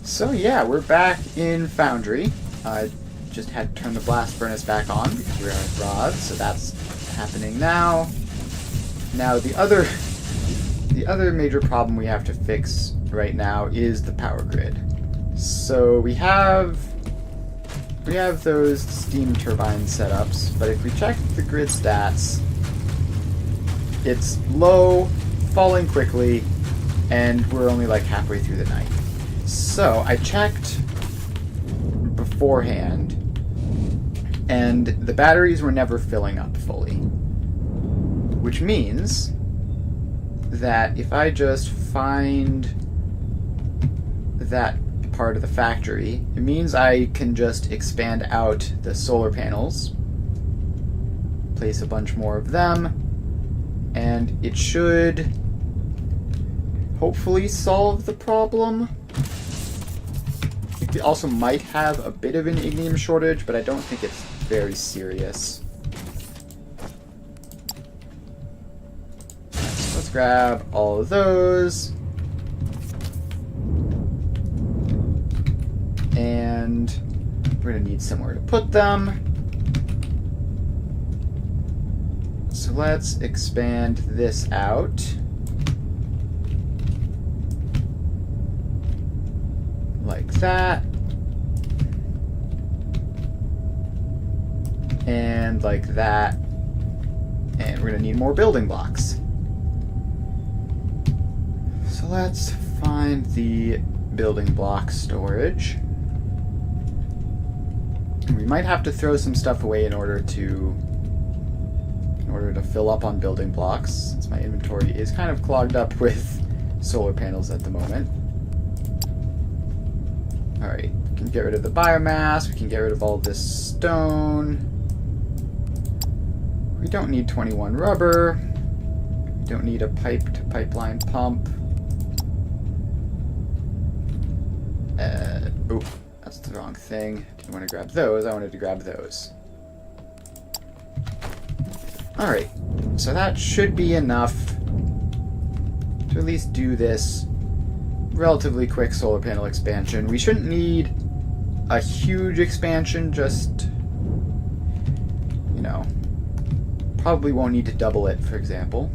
So yeah, we're back in Foundry. I just had to turn the blast furnace back on because we're out of rods, so that's happening now. Now the other major problem we have to fix right now is the power grid. So we have those steam turbine setups, but if we check the grid stats, it's low, falling quickly, and we're only like halfway through the night. So I checked beforehand, and the batteries were never filling up fully. Which means that if I just find that part of the factory, it means I can just expand out the solar panels, place a bunch more of them, and it should hopefully solve the problem. It also might have a bit of an ignium shortage, but I don't think it's very serious. So let's grab all of those. And we're going to need somewhere to put them. So let's expand this out. Like that. And like that. And we're going to need more building blocks. So let's find the building block storage. We might have to throw some stuff away in order to fill up on building blocks, since my inventory is kind of clogged up with solar panels at the moment. Alright, we can get rid of the biomass, we can get rid of all this stone. We don't need 21 rubber. We don't need a pipe-to-pipeline pump. Oh, that's the wrong thing. Didn't want to grab those, I wanted to grab those. Alright, so that should be enough to at least do this relatively quick solar panel expansion. We shouldn't need a huge expansion, just, you know, probably won't need to double it, for example.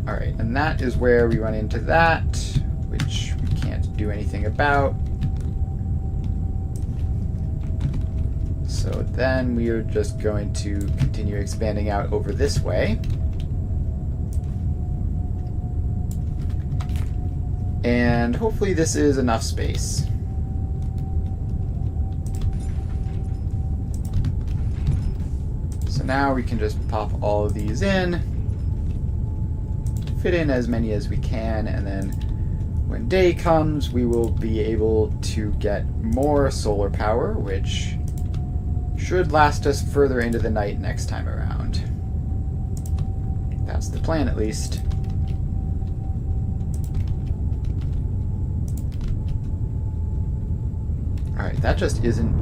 Alright, and that is where we run into that, which we can't do anything about. So then we are just going to continue expanding out over this way. And hopefully this is enough space. So now we can just pop all of these in, fit in as many as we can, and then when day comes we will be able to get more solar power, which should last us further into the night next time around. That's the plan, at least. Alright, that just isn't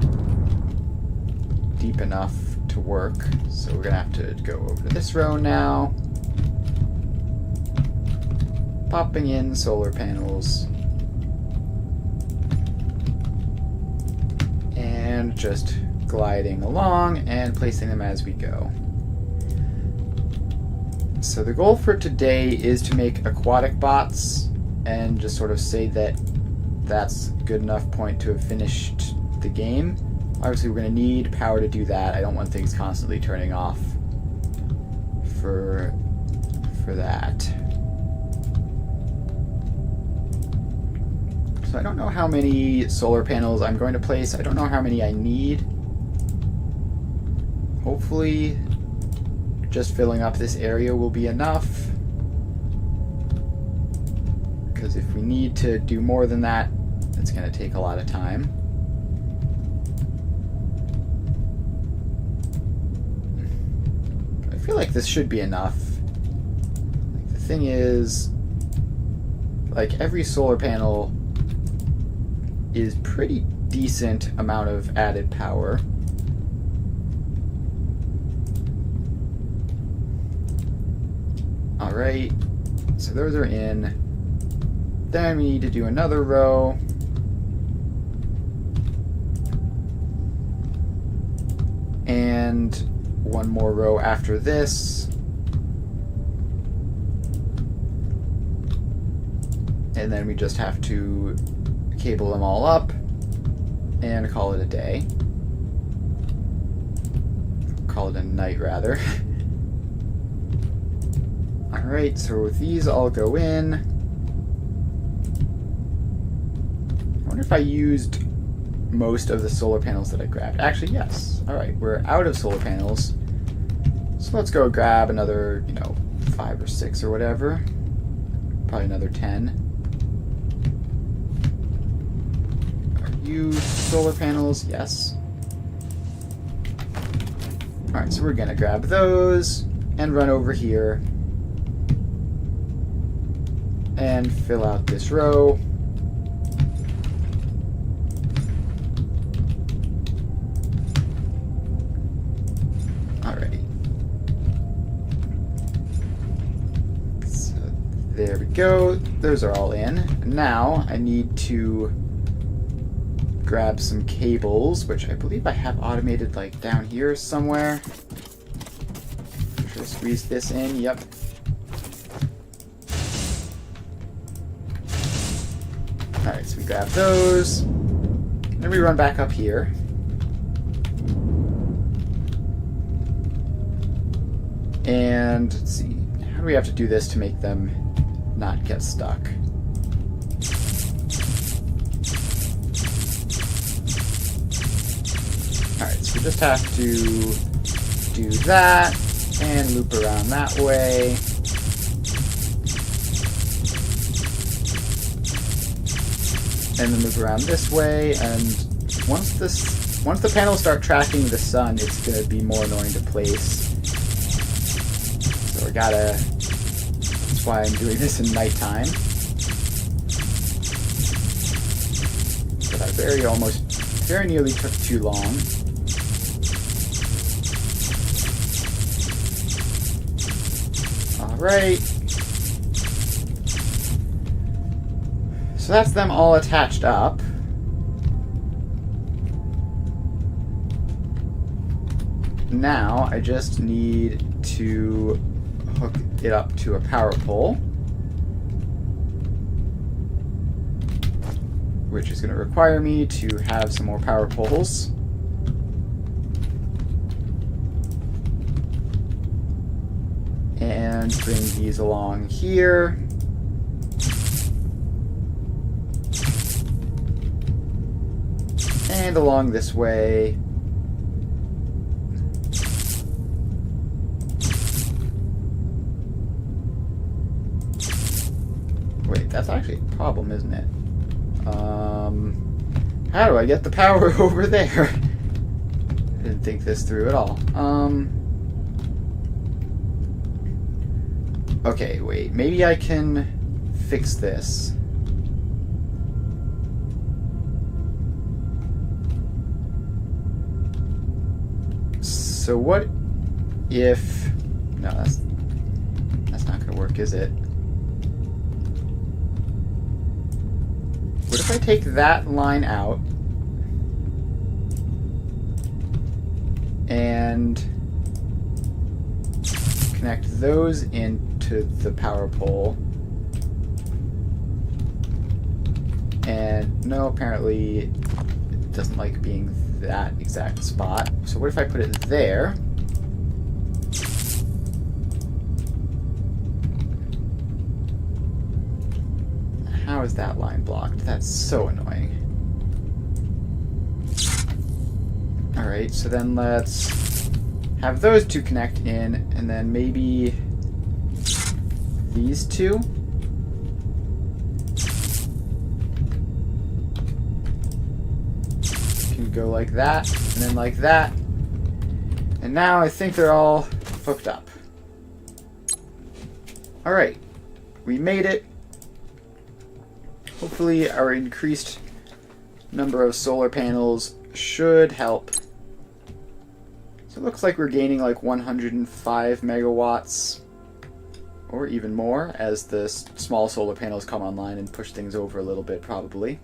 deep enough to work, so we're gonna have to go over to this row now. Popping in solar panels. And just gliding along and placing them as we go. So the goal for today is to make aquatic bots and just sort of say that that's a good enough point to have finished the game. Obviously we're going to need power to do that. I don't want things constantly turning off for that. So I don't know how many solar panels I'm going to place. I don't know how many I need. Hopefully just filling up this area will be enough. Because if we need to do more than that, it's going to take a lot of time. I feel like this should be enough. The thing is, like, every solar panel is pretty decent amount of added power. Alright, so those are in. Then we need to do another row. And one more row after this. And then we just have to cable them all up and call it a day. Call it a night, rather. Alright, so these all go in. I wonder if I used most of the solar panels that I grabbed. Actually, yes. Alright, we're out of solar panels. So let's go grab another, 5 or 6 or whatever. Probably another 10. Are you solar panels? Yes. Alright, so we're gonna grab those and run over here and fill out this row. Alrighty. So there we go. Those are all in. Now I need to grab some cables, which I believe I have automated like down here somewhere. Should I squeeze this in? Yep. Alright, so we grab those. Then we run back up here. And let's see, how do we have to do this to make them not get stuck? Alright, so we just have to do that and loop around that way. And then move around this way, and once the panels start tracking the sun, it's going to be more annoying to place. So that's why I'm doing this in nighttime. But I very nearly took too long. Alright. So that's them all attached up. Now I just need to hook it up to a power pole, which is going to require me to have some more power poles. And bring these along here. And along this way. Wait, that's actually a problem, isn't it? How do I get the power over there? I didn't think this through at all. Okay, wait. Maybe I can fix this. So what if... No, that's not going to work, is it? What if I take that line out and connect those into the power pole? And no, apparently it doesn't like being that exact spot. So what if I put it there? How is that line blocked? That's so annoying. Alright, so then let's have those two connect in, and then maybe these two. Can go like that, and then like that. And now I think they're all hooked up. Alright, we made it. Hopefully our increased number of solar panels should help. So it looks like we're gaining like 105 megawatts. or even more as the small solar panels come online and push things over a little bit, probably.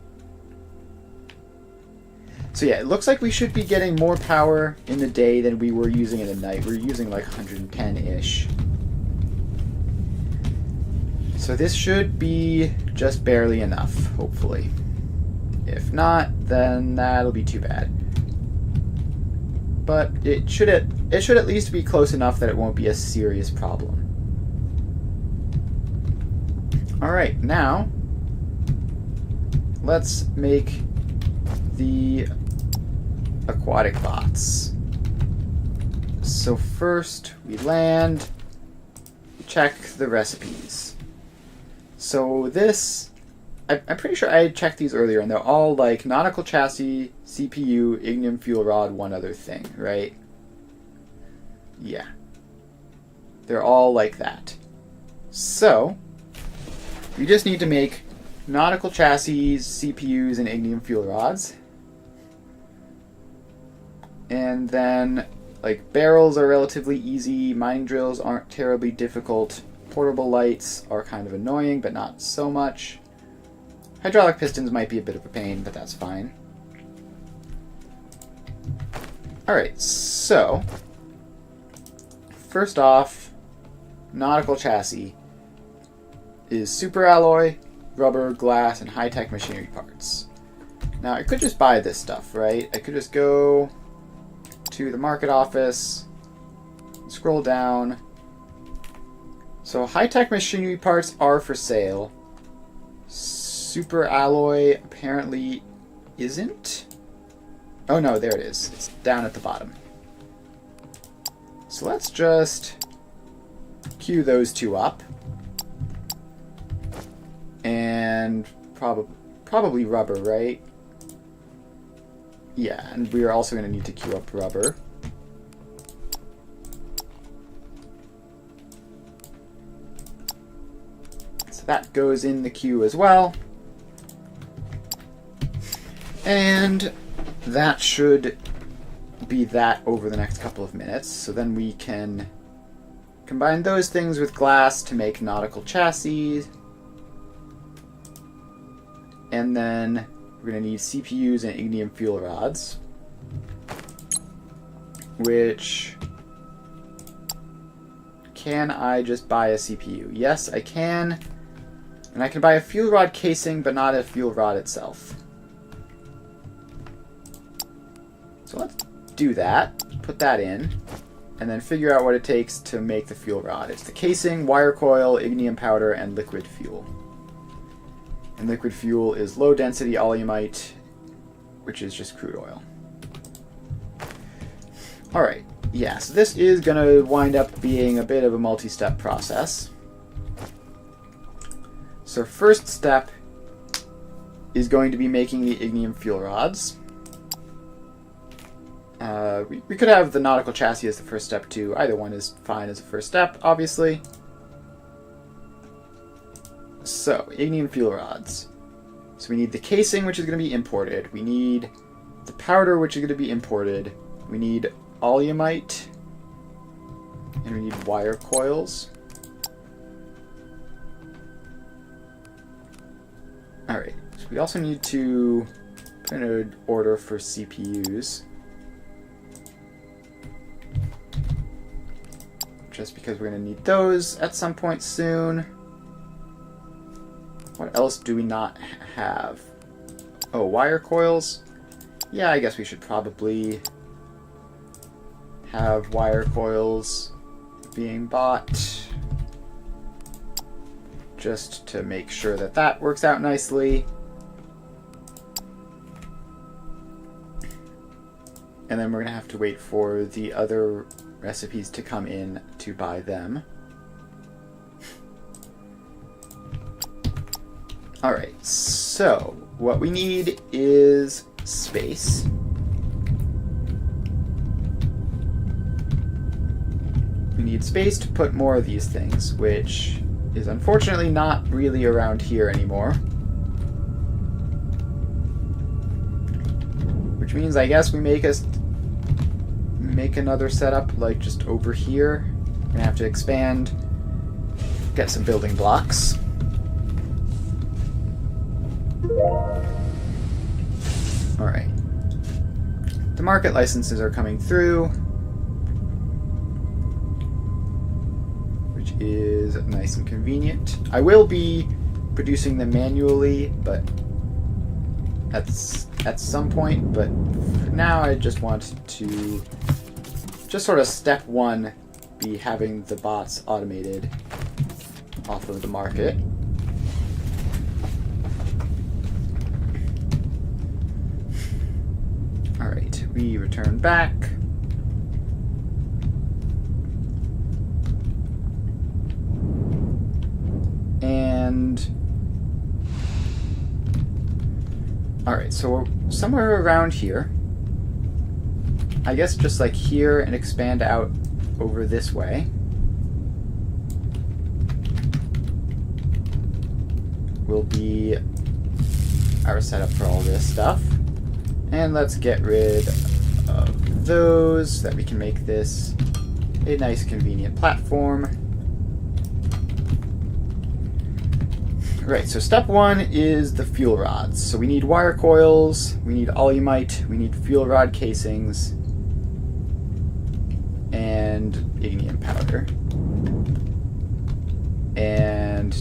So yeah, it looks like we should be getting more power in the day than we were using in the night. We're using like 110-ish. So this should be just barely enough, hopefully. If not, then that'll be too bad. But it should at least be close enough that it won't be a serious problem. Alright, now let's make the aquatic bots. So first we land, check the recipes. So this, I'm pretty sure I checked these earlier, and they're all like nautical chassis, CPU, ignium fuel rod, one other thing, right? Yeah. They're all like that. So we just need to make nautical chassis, CPUs, and ignium fuel rods. And then, like, barrels are relatively easy, mining drills aren't terribly difficult, portable lights are kind of annoying, but not so much. Hydraulic pistons might be a bit of a pain, but that's fine. Alright, so first off, nautical chassis is super alloy, rubber, glass, and high-tech machinery parts. Now, I could just buy this stuff, right? I could just go to the market office, scroll down. So high-tech machinery parts are for sale. Super alloy apparently isn't. Oh no, there it is. It's down at the bottom. So let's just queue those two up. And probably rubber, right? Yeah, and we are also going to need to queue up rubber. So that goes in the queue as well. And that should be that over the next couple of minutes. So then we can combine those things with glass to make nautical chassis. And then we're going to need CPUs and ignium fuel rods. Which... Can I just buy a CPU? Yes, I can. And I can buy a fuel rod casing, but not a fuel rod itself. So let's do that. Put that in. And then figure out what it takes to make the fuel rod. It's the casing, wire coil, ignium powder, and liquid fuel. And liquid fuel is low-density alumite, which is just crude oil. Alright, yeah, so this is going to wind up being a bit of a multi-step process. So first step is going to be making the ignium fuel rods. We could have the nautical chassis as the first step too. Either one is fine as a first step, obviously. So, ignium fuel rods. So we need the casing, which is going to be imported. We need the powder, which is going to be imported. We need alumite. And we need wire coils. Alright, so we also need to put in an order for CPUs. Just because we're going to need those at some point soon. What else do we not have? Oh, wire coils? Yeah, I guess we should probably have wire coils being bought. Just to make sure that that works out nicely. And then we're going to have to wait for the other recipes to come in to buy them. Alright, so what we need is space. We need space to put more of these things, which is unfortunately not really around here anymore. Which means I guess we make another setup like just over here. We're gonna have to expand get some building blocks. Alright. The market licenses are coming through, which is nice and convenient. I will be producing them manually, but that's at some point. But for now, I just want to just sort of step one be having the bots automated off of the market. Alright, we return back. And alright, so we're somewhere around here. I guess just like here and expand out over this way. Will be our setup for all this stuff. And let's get rid of those so that we can make this a nice convenient platform. Right, so step one is the fuel rods. So we need wire coils, we need olumite, we need fuel rod casings, and ignium powder. And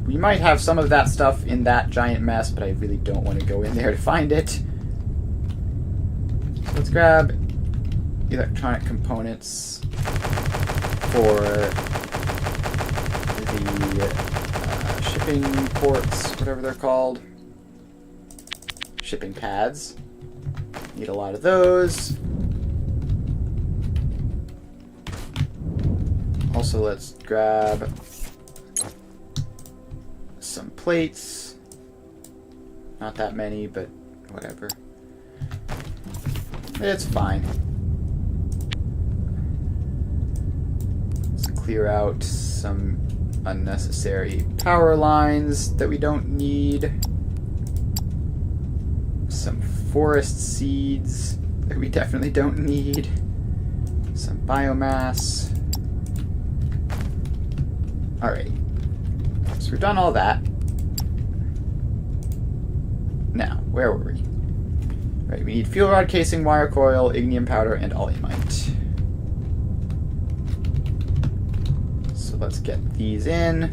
we might have some of that stuff in that giant mess, but I really don't want to go in there to find it. So let's grab electronic components for the shipping ports, whatever they're called. Shipping pads. Need a lot of those. Also, let's grab some plates. Not that many, but whatever. It's fine. Let's clear out some unnecessary power lines that we don't need. Some forest seeds that we definitely don't need. Some biomass. Alright. So we've done all that. Now, where were we? Right, we need fuel rod casing, wire coil, ignium powder, and olumite. So let's get these in.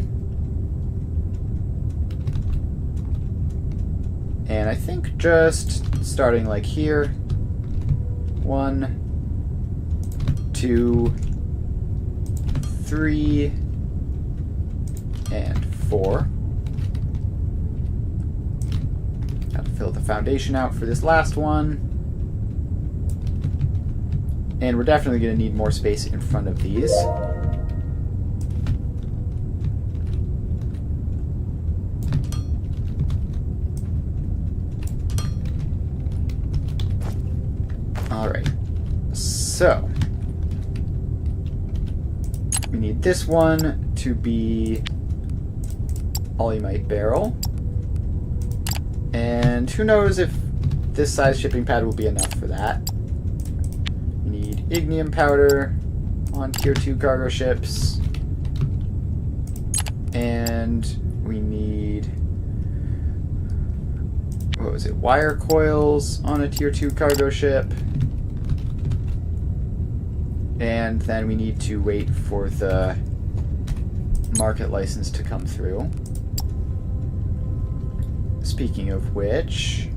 And I think just starting like here. 1, 2, 3, and 4. Got to fill the foundation out for this last one. And we're definitely going to need more space in front of these. Alright. So we need this one to be olumite barrel. And who knows if this size shipping pad will be enough for that. We need ignium powder on tier 2 cargo ships. And we need, what was it, wire coils on a tier 2 cargo ship. And then we need to wait for the market license to come through. Speaking of which,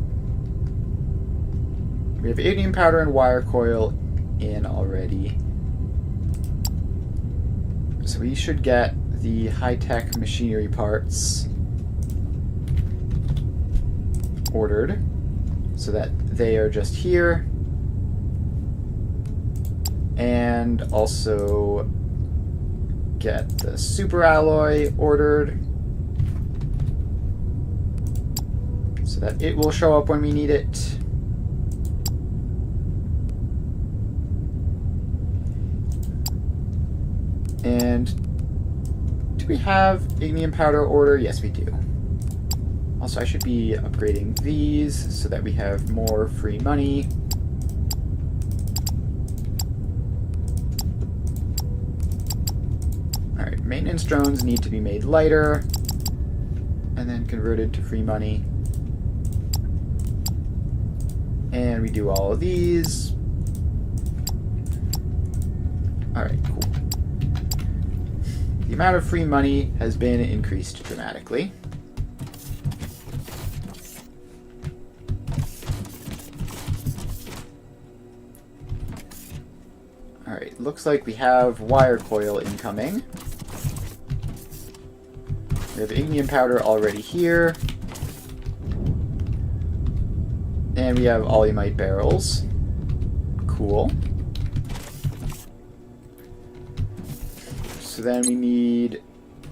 we have ignium powder and wire coil in already. So we should get the high-tech machinery parts ordered so that they are just here. And also get the super alloy ordered so that it will show up when we need it. And do we have ignium powder order? Yes, we do. Also, I should be upgrading these so that we have more free money. Alright, maintenance drones need to be made lighter and then converted to free money. And we do all of these. Alright, cool. The amount of free money has been increased dramatically. Alright, looks like we have wire coil incoming. We have ignium powder already here. And we have alumite barrels. Cool. So then we need...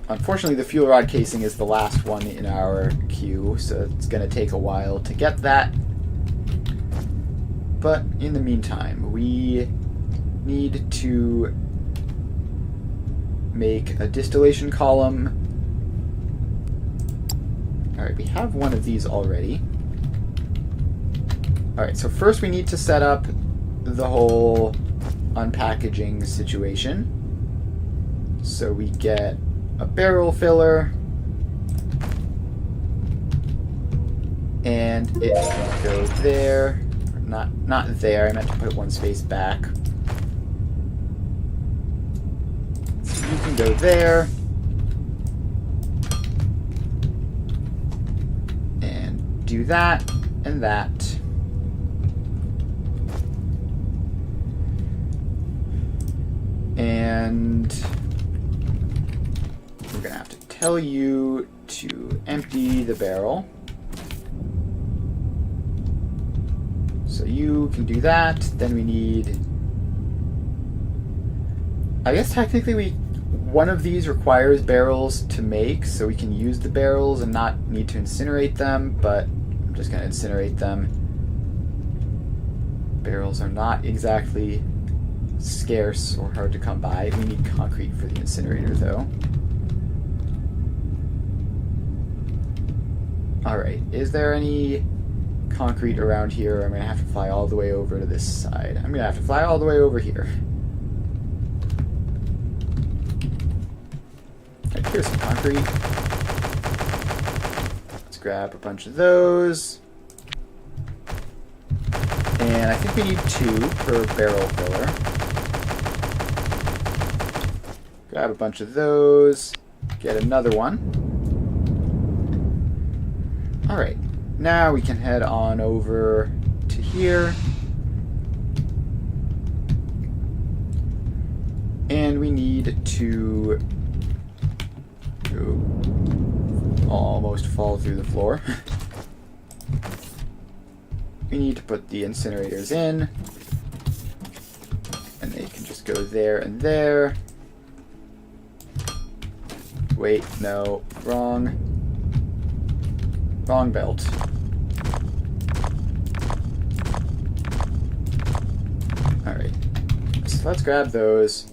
Unfortunately, the fuel rod casing is the last one in our queue, so it's going to take a while to get that. But in the meantime, we need to make a distillation column. Alright, we have one of these already. Alright, so first we need to set up the whole unpackaging situation. So we get a barrel filler, and it can go there. Not there, I meant to put it one space back. So you can go there. And do that and that. And we're going to have to tell you to empty the barrel. So you can do that. Then we need... I guess technically one of these requires barrels to make, so we can use the barrels and not need to incinerate them, but I'm just going to incinerate them. Barrels are not exactly scarce or hard to come by. We need concrete for the incinerator, though. Alright, is there any concrete around here? I'm going to have to fly all the way over to this side. I'm going to have to fly all the way over here. Right, here's some concrete. Let's grab a bunch of those. And I think we need 2 per barrel filler. Grab a bunch of those. Get another one. Alright, now we can head on over to here. And we need to almost fall through the floor. We need to put the incinerators in. And they can just go there and there. Wait, no, wrong belt. Alright, so let's grab those.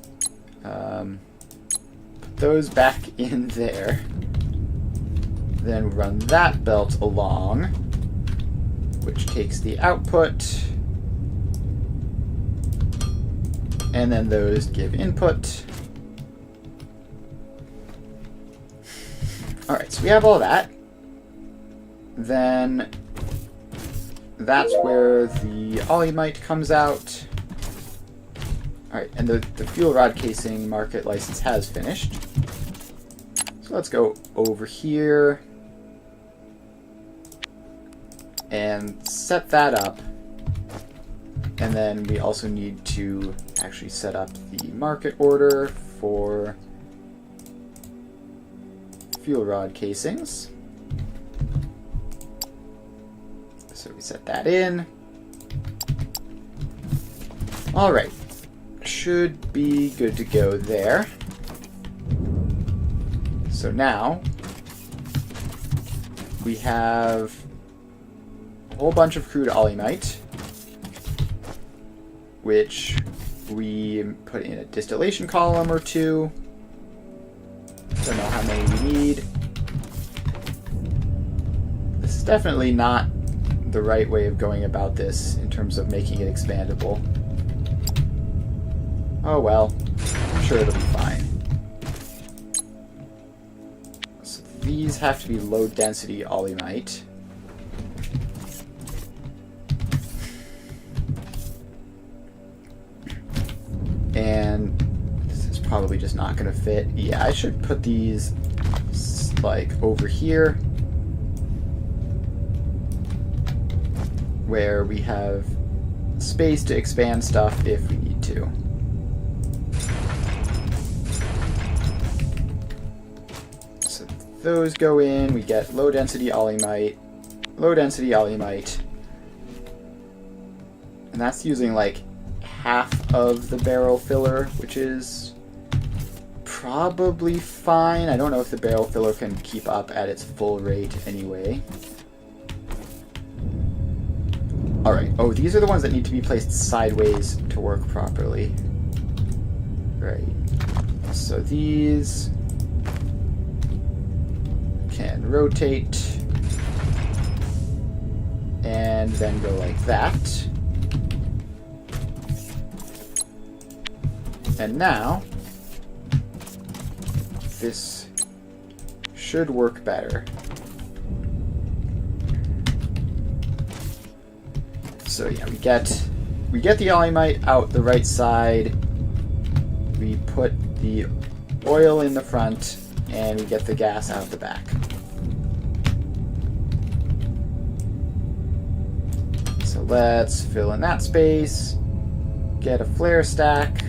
Put those back in there. Then run that belt along, which takes the output. And then those give input. Alright, so we have all that. Then that's where the alumite comes out. Alright, and the fuel rod casing market license has finished. So let's go over here and set that up. And then we also need to actually set up the market order for fuel rod casings. So we set that in. Alright. Should be good to go there. So now we have a whole bunch of crude alumite, which we put in a distillation column or 2. Don't know how many we need. This is definitely not the right way of going about this in terms of making it expandable. Oh well, I'm sure it'll be fine. these have to be low density olymite. And this is probably just not going to fit. Yeah, I should put these like over here where we have space to expand stuff if we need to. So those go in, we get low density olymite, and that's using like half of the barrel filler, which is probably fine. I don't know if the barrel filler can keep up at its full rate anyway. Alright, oh, these are the ones that need to be placed sideways to work properly. Right. So these can rotate and then go like that. And now, this should work better. So yeah, we get the olymite out the right side, we put the oil in the front, and we get the gas out the back. So let's fill in that space, get a flare stack,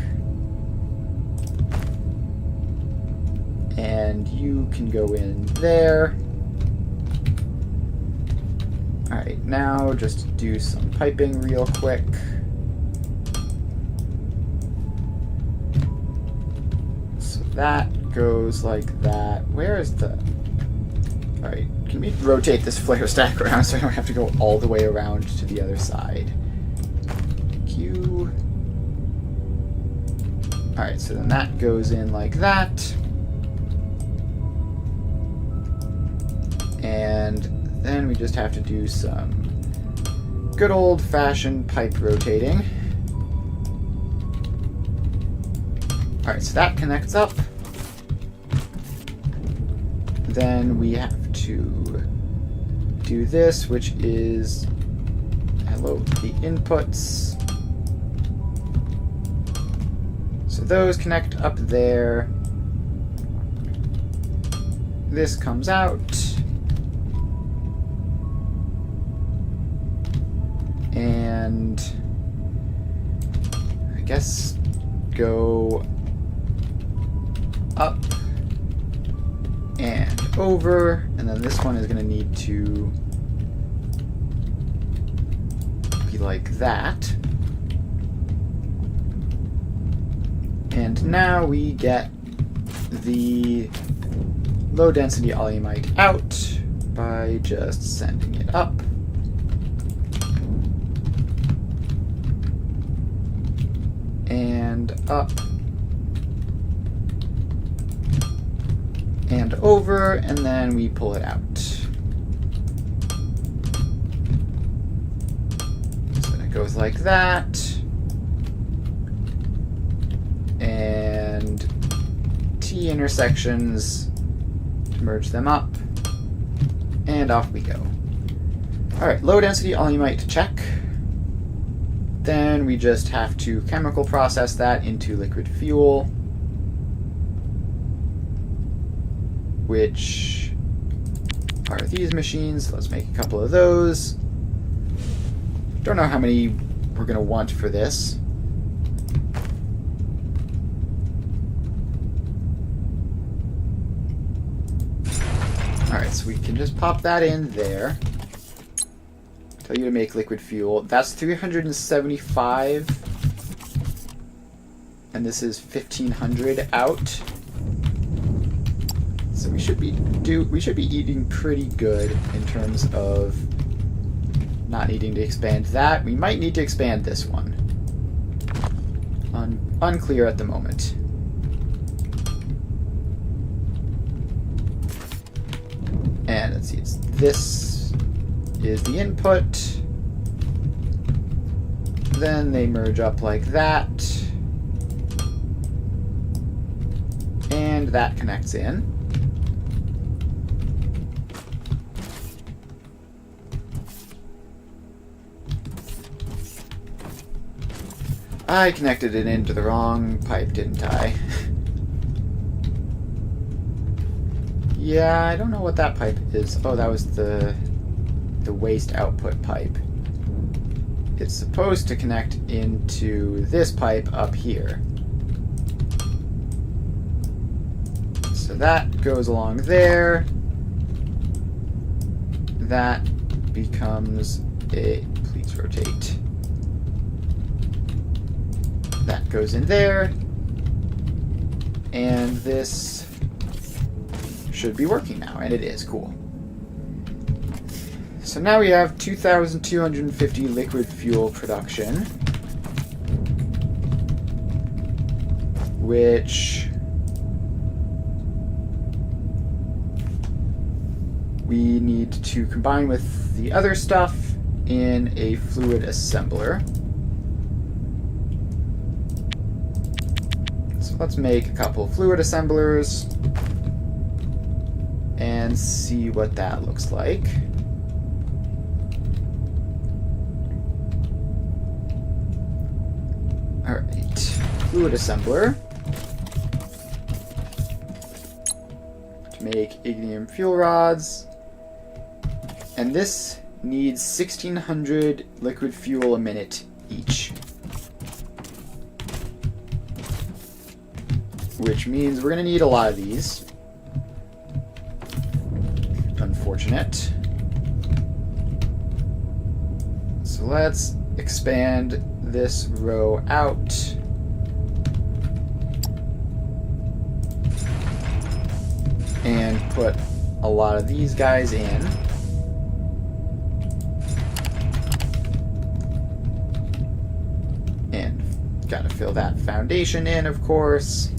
and you can go in there. Alright, now just do some piping real quick. So that goes like that. Where is the... Alright, can we rotate this flare stack around so I don't have to go all the way around to the other side? Q. Alright, so then that goes in like that. And then we just have to do some good old-fashioned pipe rotating. Alright, so that connects up. Then we have to do this, which is the inputs. So those connect up there. This comes out. And I guess go up and over, and then this one is going to need to be like that. And now we get the low density olymite out by just sending it up. And up and over, and then we pull it out. So then it goes like that, and T intersections to merge them up, and off we go. Alright, low density olymite to check. Then we just have to chemical process that into liquid fuel, which are these machines. Let's make a couple of those. Don't know how many we're going to want for this. Alright, so we can just pop that in there. Tell you to make liquid fuel. That's 375, and this is 1500 out. So we should be eating pretty good in terms of not needing to expand that. We might need to expand this one. Unclear at the moment. And let's see, this is the input. Then they merge up like that. And that connects in. I connected it into the wrong pipe, didn't I? Yeah, I don't know what that pipe is. Oh, that was the waste output pipe. It's supposed to connect into this pipe up here. So that goes along there. That becomes a... Please rotate. That goes in there. And this should be working now, and it is. Cool. So now we have 2,250 liquid fuel production, which we need to combine with the other stuff in a fluid assembler. So let's make a couple fluid assemblers and see what that looks like. Alright, fluid assembler to make ignium fuel rods, and this needs 1,600 liquid fuel a minute each, which means we're going to need a lot of these. Unfortunate. So let's expand this row out. And put a lot of these guys in. And gotta fill that foundation in, of course.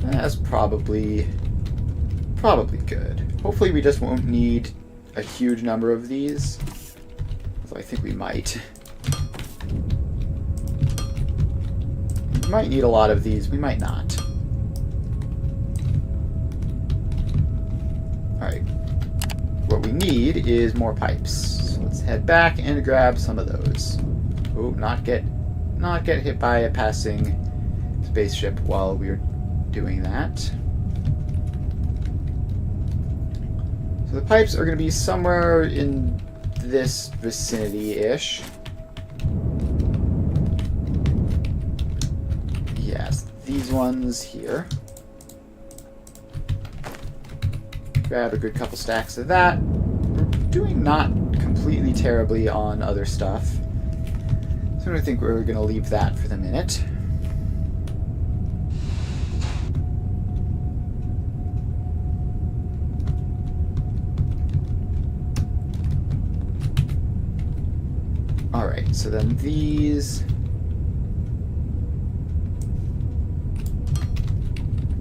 That's probably good. Hopefully we just won't need a huge number of these. Although I think we might. We might need a lot of these. We might not. Alright. What we need is more pipes. So let's head back and grab some of those. Oh, not get hit by a passing spaceship while we're doing that. So the pipes are going to be somewhere in this vicinity-ish. Yes, these ones here. Grab a good couple stacks of that. We're doing not completely terribly on other stuff, so I think we're going to leave that for the minute. Alright, so then these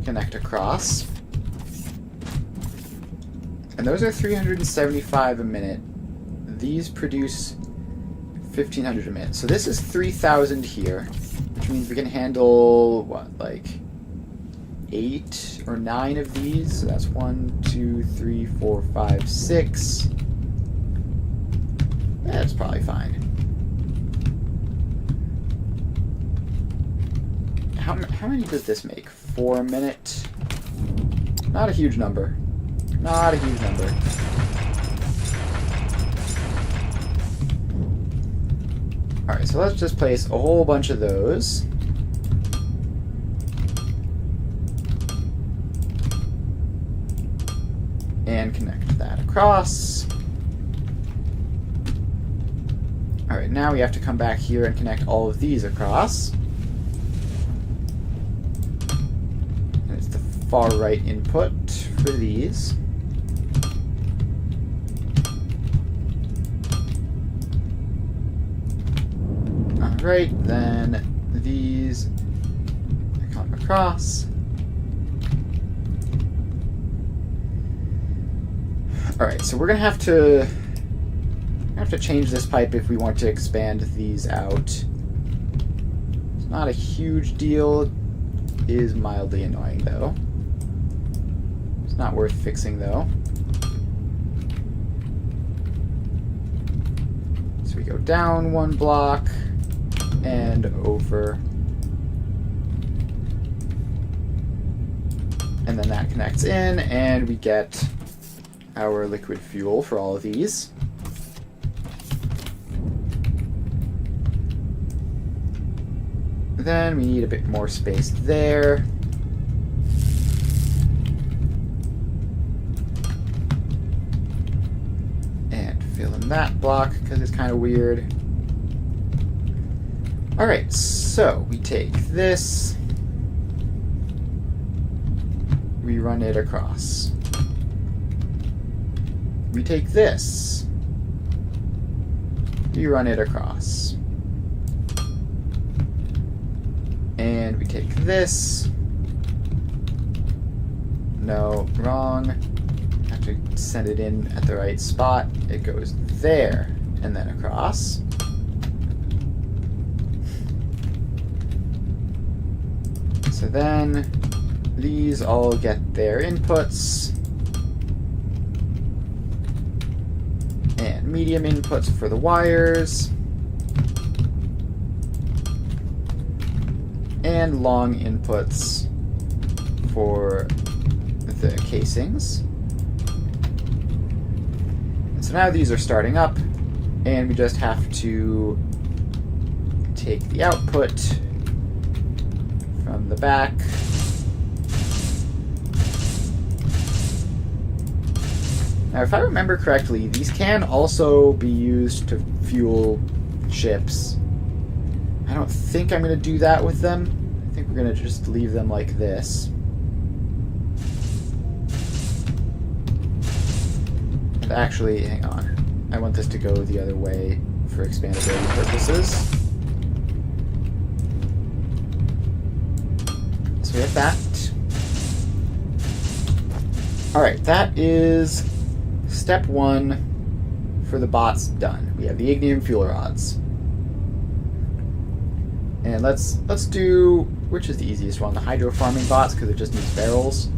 connect across. And those are 375 a minute. These produce 1,500 a minute. So this is 3,000 here, which means we can handle, what, like 8 or 9 of these? So that's 1, 2, 3, 4, 5, 6. That's probably fine. How many does this make? 4 a minute? Not a huge number. Not a huge number. Alright, so let's just place a whole bunch of those. And connect that across. Alright, now we have to come back here and connect all of these across. And it's the far right input for these. Alright, then these come across. Alright, so we're gonna have to change this pipe if we want to expand these out. It's not a huge deal. It is mildly annoying though. It's not worth fixing though. So we go down 1 block and over. And then that connects in, and we get our liquid fuel for all of these. Then we need a bit more space there. And fill in that block because it's kind of weird. Alright, so we take this, we run it across. We take this, we run it across. And we take this. No, wrong. Have to send it in at the right spot. It goes there and then across. So then these all get their inputs. And medium inputs for the wires. And long inputs for the casings. And so now these are starting up, and we just have to take the output from the back. Now, if I remember correctly, these can also be used to fuel ships. I don't think I'm going to do that with them. I think we're going to just leave them like this. And actually, hang on. I want this to go the other way for expandability purposes. So we have that. Alright, that is step 1 for the bots done. We have the ignium fuel rods. And let's do, which is the easiest one, the hydro farming bots, because it just needs barrels.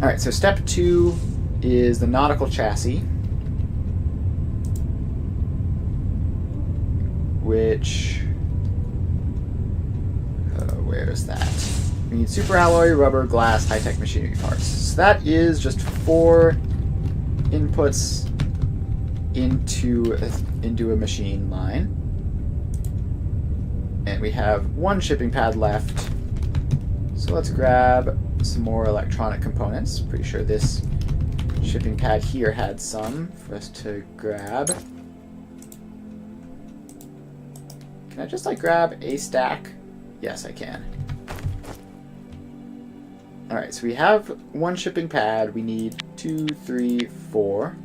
Alright, so step 2 is the nautical chassis, which, where is that? We need super alloy, rubber, glass, high-tech machinery parts. So that is just 4 inputs into a machine line. And we have 1 shipping pad left. So let's grab some more electronic components. Pretty sure this shipping pad here had some for us to grab. Can I just grab a stack? Yes, I can. Alright, so we have 1 shipping pad. We need 2, 3, 4.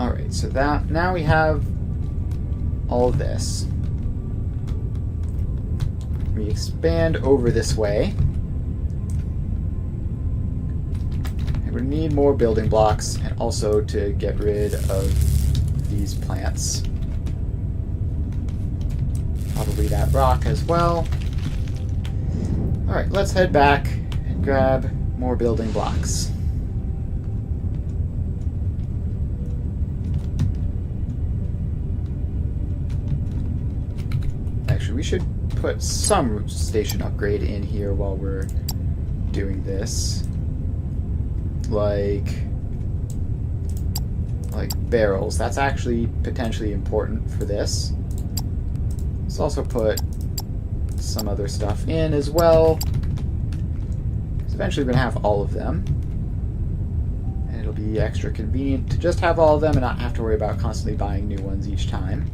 Alright, so that now we have all of this. We expand over this way. And we need more building blocks, and also to get rid of these plants. Probably that rock as well. Alright, let's head back and grab more building blocks. Actually, we should put some station upgrade in here while we're doing this. Like barrels. That's actually potentially important for this. Let's also put some other stuff in as well. So eventually we're going to have all of them. And it'll be extra convenient to just have all of them and not have to worry about constantly buying new ones each time.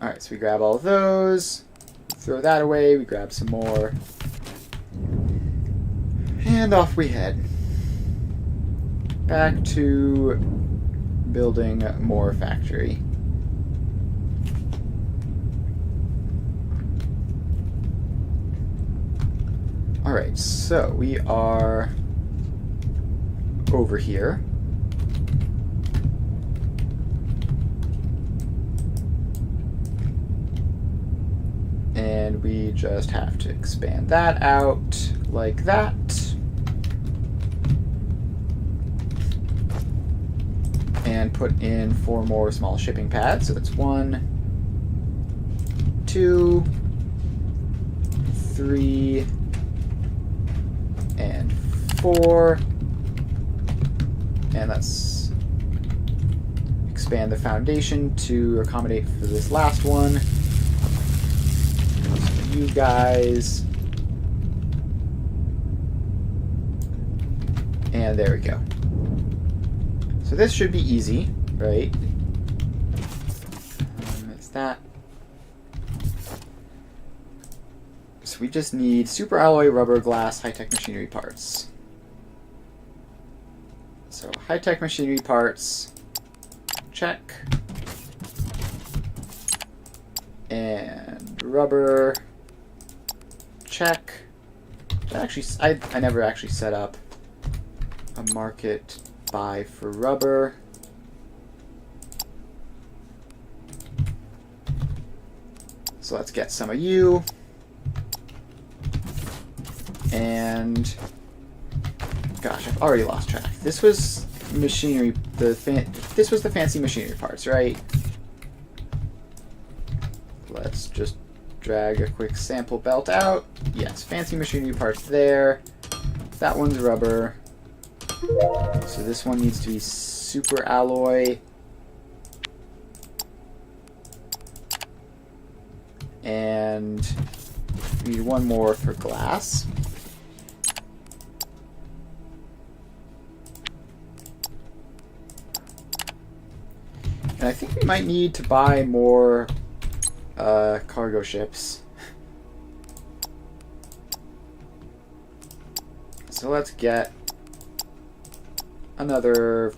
Alright, so we grab all of those, throw that away, we grab some more, and off we head. Back to building more factory. Alright, so we are over here. And And we just have to expand that out like that. And put in 4 more small shipping pads. So that's 1, 2, 3, and 4. And let's expand the foundation to accommodate for this last one. So you guys. And there we go. So this should be easy, right? It's that. So we just need super alloy, rubber, glass, high-tech machinery parts. So high-tech machinery parts, check. And rubber, check. Actually, I never actually set up a market buy for rubber. So let's get some of you. And gosh, I've already lost track. This was machinery. This was the fancy machinery parts, right? Let's just drag a quick sample belt out. Yes, fancy machinery parts there. That one's rubber. So this one needs to be super alloy. And we need one more for glass. And I think we might need to buy more cargo ships. So let's get another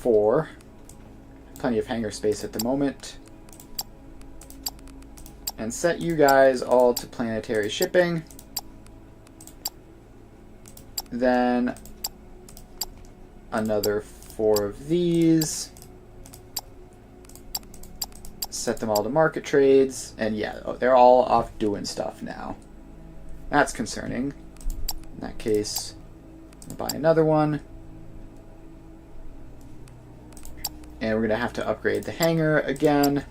4. Plenty of hangar space at the moment. And set you guys all to planetary shipping. Then another 4 of these. Set them all to market trades. And yeah, they're all off doing stuff now. That's concerning. In that case, we'll buy another one. And we're going to have to upgrade the hangar again.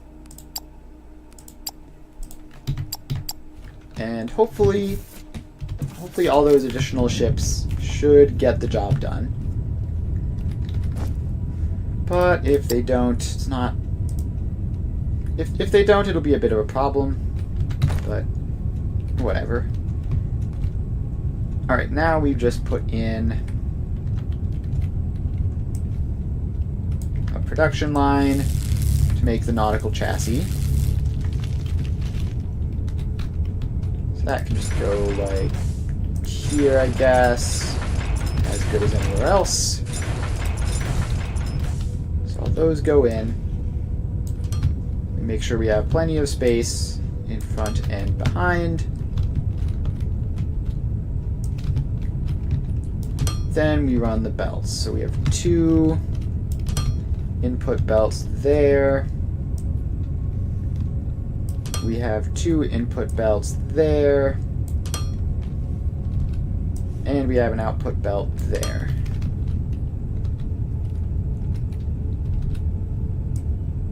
And hopefully all those additional ships should get the job done. But if they don't, it's not... If they don't, it'll be a bit of a problem. But whatever. Alright, now we've just put in a production line to make the nautical chassis. So that can just go like here, I guess. As good as anywhere else. So all those go in. Make sure we have plenty of space in front and behind. Then we run the belts. So we have 2 input belts there. We have 2 input belts there. And we have an output belt there.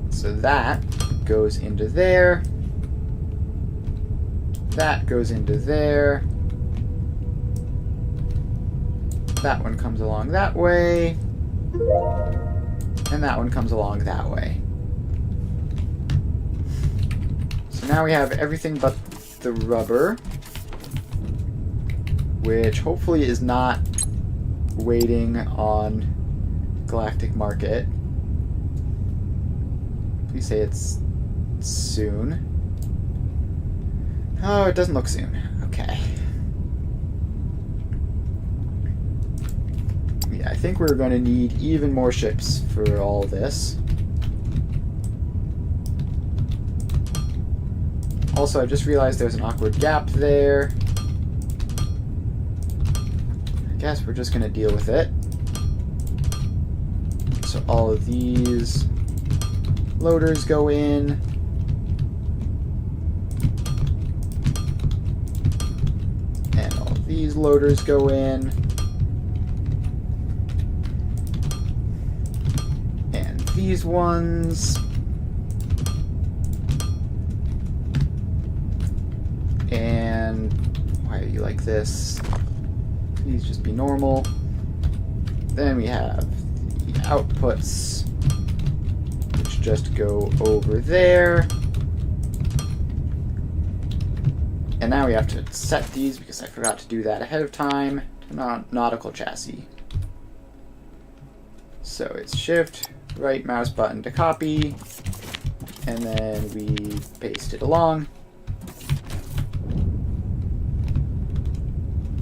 So that goes into there. That goes into there. That one comes along that way. And that one comes along that way. So now we have everything but the rubber, which hopefully is not waiting on Galactic Market. Please say it's soon. Oh, it doesn't look soon. Okay. Yeah, I think we're going to need even more ships for all this. Also, I just realized there's an awkward gap there. I guess we're just going to deal with it. So all of these loaders go in. these loaders go in. And these ones. And why are you like this? Please just be normal. Then we have the outputs, which just go over there. And now we have to set these, because I forgot to do that ahead of time, to nautical chassis. So it's shift, right mouse button to copy, and then we paste it along.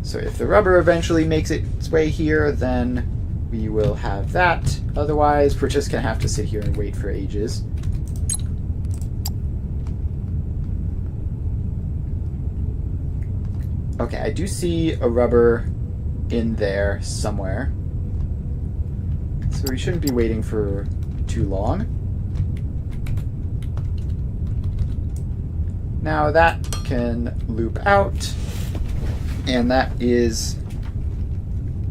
So if the rubber eventually makes its way here, then we will have that. Otherwise, we're just going to have to sit here and wait for ages. Okay, I do see a rubber in there somewhere. So we shouldn't be waiting for too long. Now that can loop out. And that is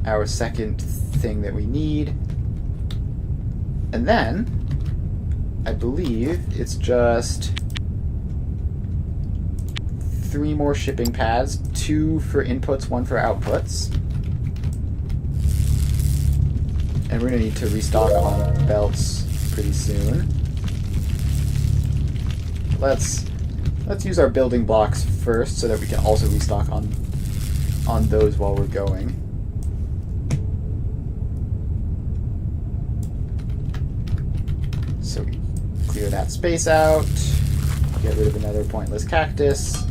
our second thing that we need. And then, I believe it's just 3 more shipping pads, 2 for inputs, 1 for outputs. And we're going to need to restock on belts pretty soon. Let's use our building blocks first so that we can also restock on those while we're going. So we clear that space out, get rid of another pointless cactus,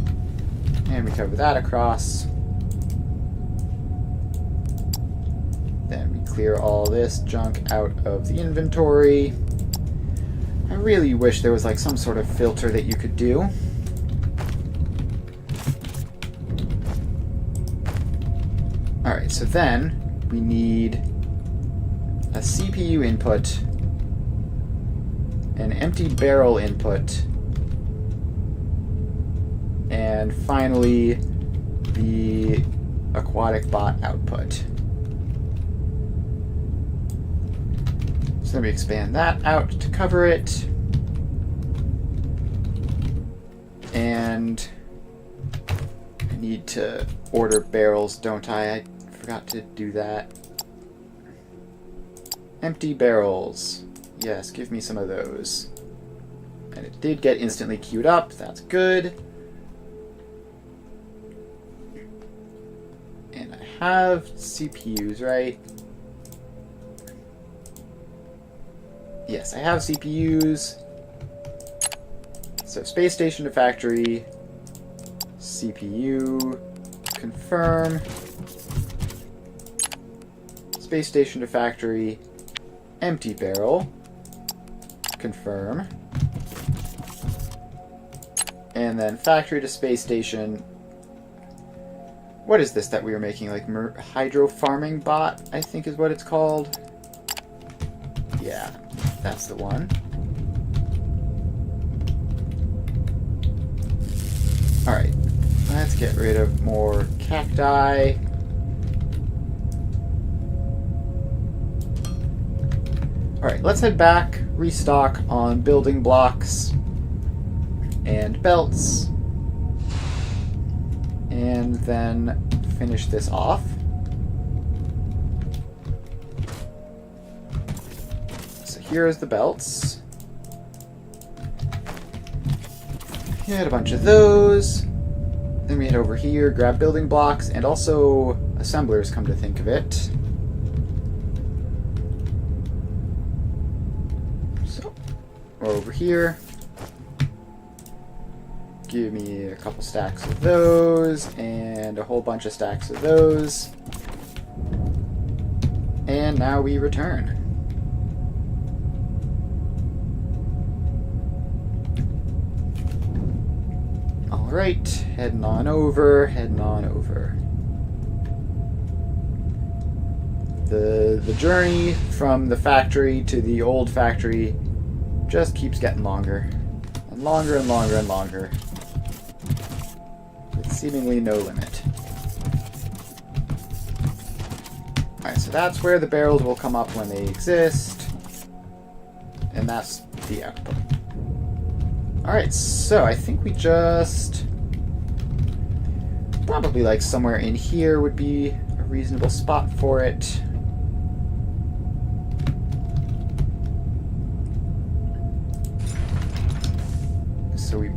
and we cover that across. Then we clear all this junk out of the inventory. I really wish there was like some sort of filter that you could do. Alright, so then we need a CPU input, an empty barrel input, and finally the aquatic bot output. So let me expand that out to cover it. And I need to order barrels, don't I? I forgot to do that. Empty barrels. Yes, give me some of those. And it did get instantly queued up. That's good. And I have CPUs, right? Yes, I have CPUs. So space station to factory. CPU. Confirm. Space station to factory. Empty barrel. Confirm. And then factory to space station. What is this that we were making? Like hydro farming bot, I think is what it's called. Yeah, that's the one. Alright, let's get rid of more cacti. Alright, let's head back, restock on building blocks and belts, and then finish this off. So here's the belts. Get a bunch of those. Then we head over here, grab building blocks, and also assemblers, come to think of it. So, we're over here. Give me a couple stacks of those, and a whole bunch of stacks of those. And now we return. Alright, heading on over. The journey from the factory to the old factory just keeps getting longer. And longer and longer and longer. With seemingly no limit. so that's where the barrels will come up when they exist. And that's the output. Alright, so I think we just... probably like somewhere in here would be a reasonable spot for it. So we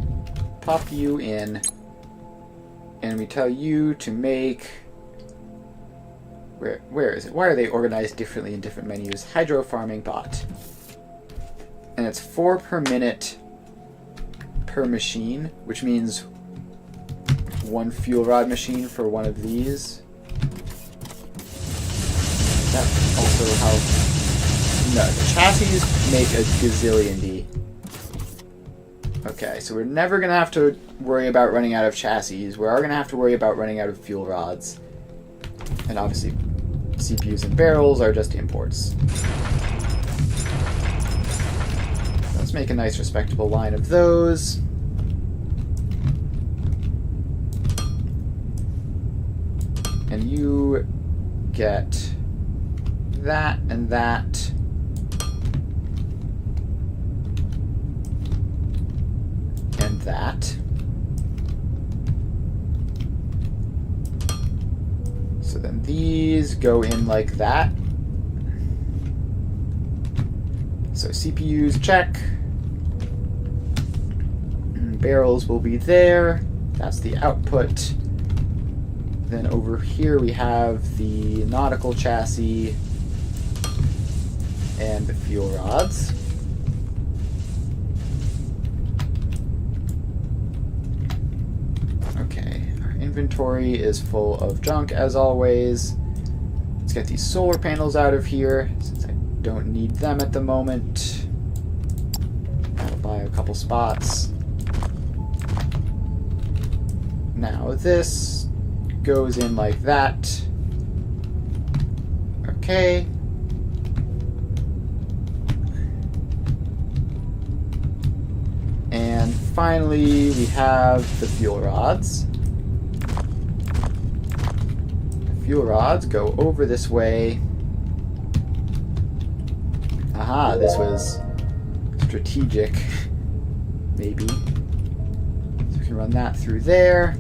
pop you in, and we tell you to make... Where is it? Why are they organized differently in different menus? Hydro farming bot. And it's 4 per minute per machine, which means 1 fuel rod machine for one of these. That's also how... No, the chassis make a gazillion D. Okay, so we're never going to have to worry about running out of chassis. We are going to have to worry about running out of fuel rods. And obviously, CPUs and barrels are just imports. Let's make a nice, respectable line of those. And you get that and that. And that. So then these go in like that. So CPUs check. Barrels will be there. That's the output. Then over here we have the nautical chassis and the fuel rods. Okay, our inventory is full of junk as always. Let's get these solar panels out of here since I don't need them at the moment. I'll buy a couple spots. Now this goes in like that. Okay. And finally, we have the fuel rods. The fuel rods go over this way. Aha, this was strategic. Maybe. So we can run that through there.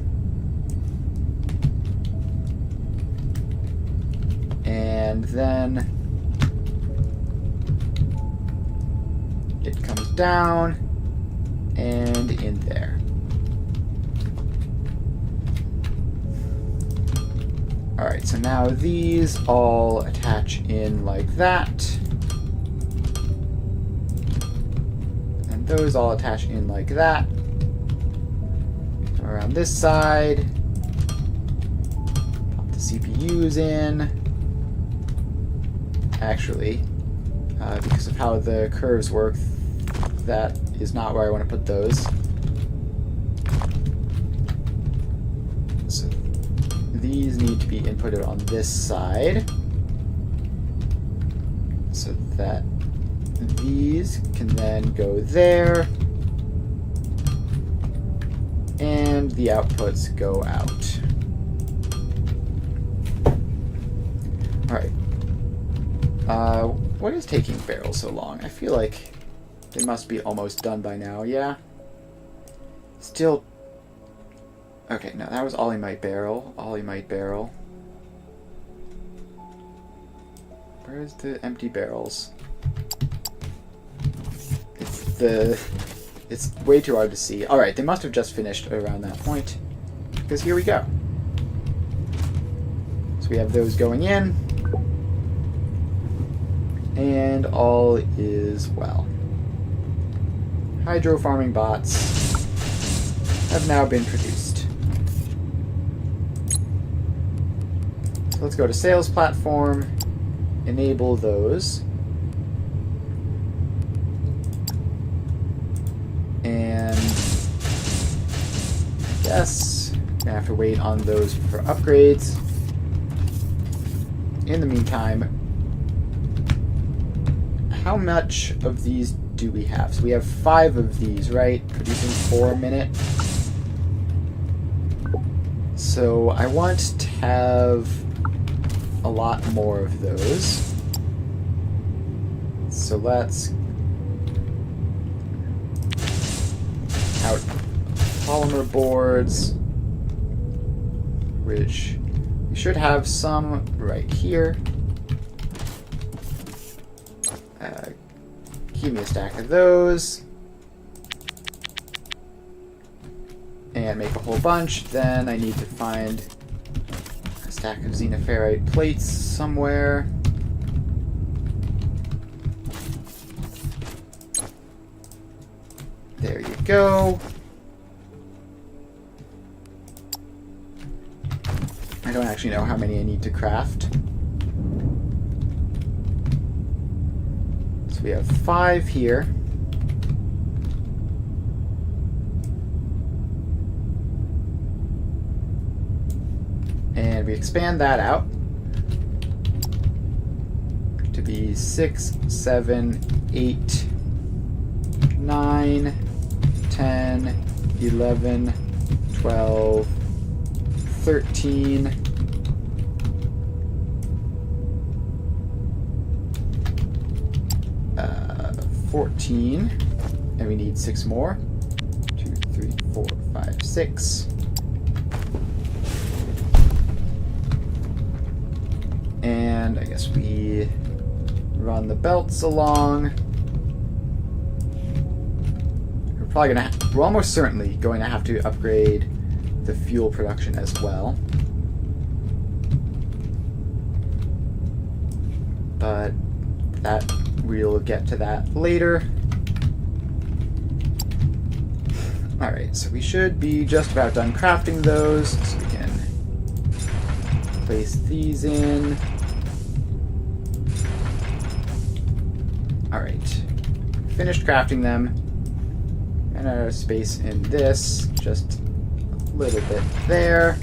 And then it comes down and in there. Alright, so now these all attach in like that. And those all attach in like that. So around this side, pop the CPUs in. Actually, because of how the curves work, that is not where I want to put those. So these need to be inputted on this side so that these can then go there and the outputs go out. Alright. What is taking barrels so long? I feel like they must be almost done by now, yeah? Still... Okay, no, that was Ollymite barrel. Ollymite barrel. Where's the empty barrels? It's way too hard to see. Alright, they must have just finished around that point. Because here we go. So we have those going in. And all is well. Hydro farming bots have now been produced. So let's go to sales platform, enable those. And yes, gonna have to wait on those for upgrades. In the meantime, how much of these do we have? So we have 5 of these, right? Producing 4 a minute. So I want to have a lot more of those. So let's out polymer boards, which we should have some right here. Give me a stack of those. And make a whole bunch. Then I need to find a stack of xenoferrite plates somewhere. There you go. I don't actually know how many I need to craft. So we have 5 here. And we expand that out to be 6, 7, 8, 9, 10, 11, 12, 13, 14, and we need 6 more. 2, 3, 4, 5, 6. And I guess we run the belts along. We're almost certainly going to have to upgrade the fuel production as well. But we'll get to that later. Alright, so we should be just about done crafting those, so we can place these in. Alright, finished crafting them. And out of space in this, just a little bit there.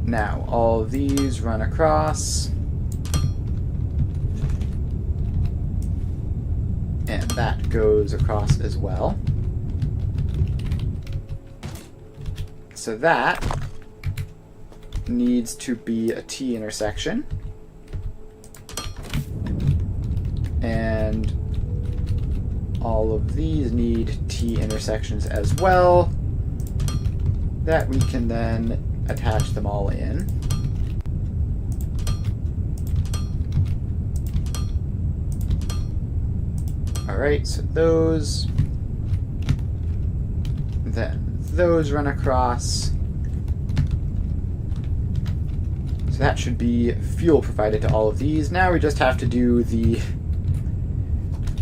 Now, all of these run across. And that goes across as well. So that needs to be a T intersection. And all of these need T intersections as well, that we can then attach them all in. Alright, so those, then those run across. So that should be fuel provided to all of these. Now we just have to do the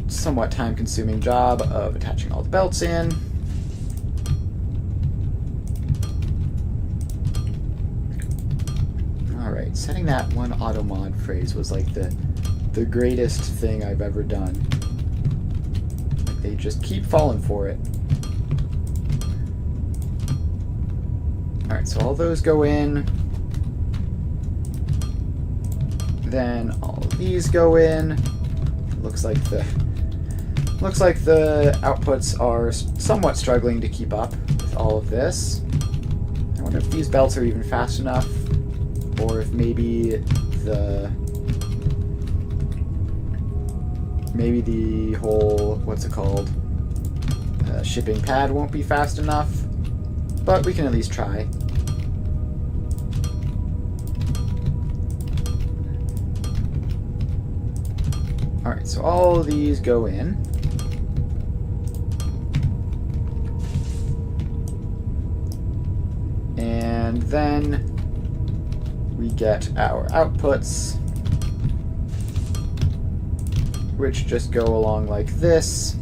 somewhat time-consuming job of attaching all the belts in. Alright, setting that one automod phrase was like the greatest thing I've ever done. Like, they just keep falling for it. Alright, so all those go in. Then all of these go in. Looks like the outputs are somewhat struggling to keep up with all of this. I wonder if these belts are even fast enough, or if maybe the whole, what's it called, shipping pad won't be fast enough, but we can at least try. Alright, so all of these go in. And then we get our outputs, which just go along like this.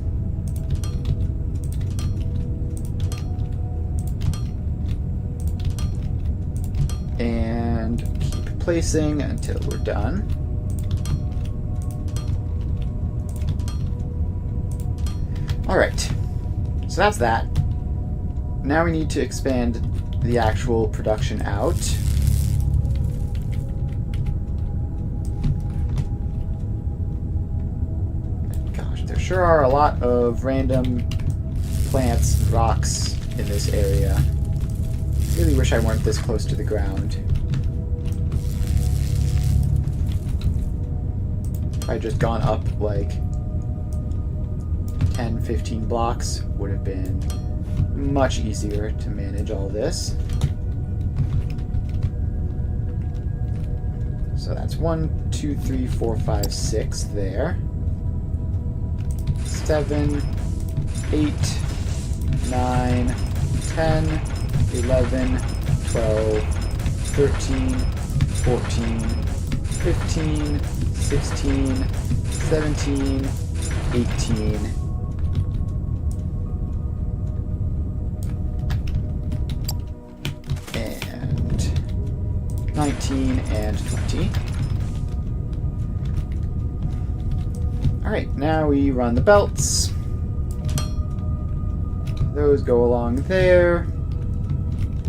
And keep placing until we're done. Alright, so that's that. Now we need to expand the actual production out. Gosh, there sure are a lot of random plants and rocks in this area. Really wish I weren't this close to the ground. I just gone up like 10, 15 blocks, would have been much easier to manage all this. So that's 1, 2, 3, 4, 5, 6 there. 7, 8, 9, 10, 11, 12, 13, 14, 15, 16, 17, 18, and 19, and 20. Alright, now we run the belts. Those go along there.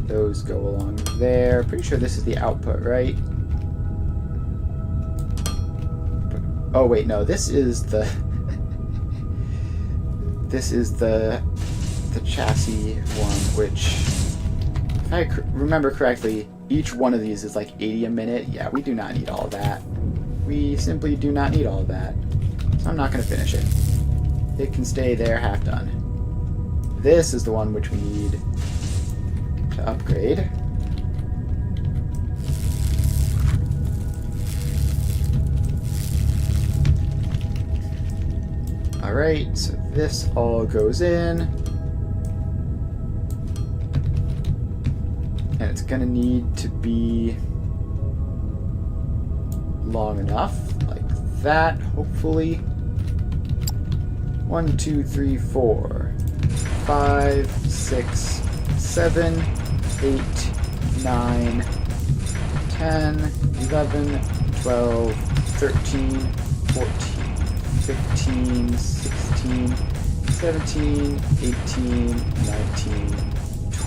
Those go along there. Pretty sure this is the output, right? Oh wait, no, this is the this is the chassis one, which, if I remember correctly, each one of these is like 80 a minute. Yeah, we do not need all that. We simply do not need all that. So I'm not going to finish it. It can stay there half done. This is the one which we need to upgrade. Alright, so this all goes in. And it's going to need to be long enough, like that, hopefully. 1, 2, 3, 4, 5, 6, 7, 8, 9, 10, 11, 12, 13, 14, 15, 16, 17, 18, 19,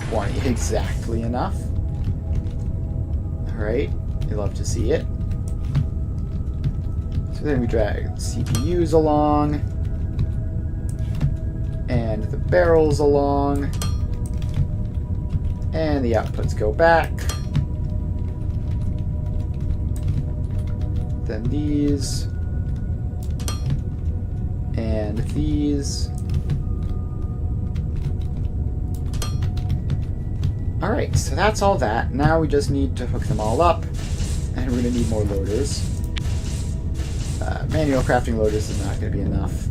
20. Exactly enough. Alright, you love to see it. So then we drag the CPUs along, and the barrels along, and the outputs go back. Then these, and these. Alright, so that's all that. Now we just need to hook them all up, and we're going to need more loaders. Manual crafting loaders is not going to be enough.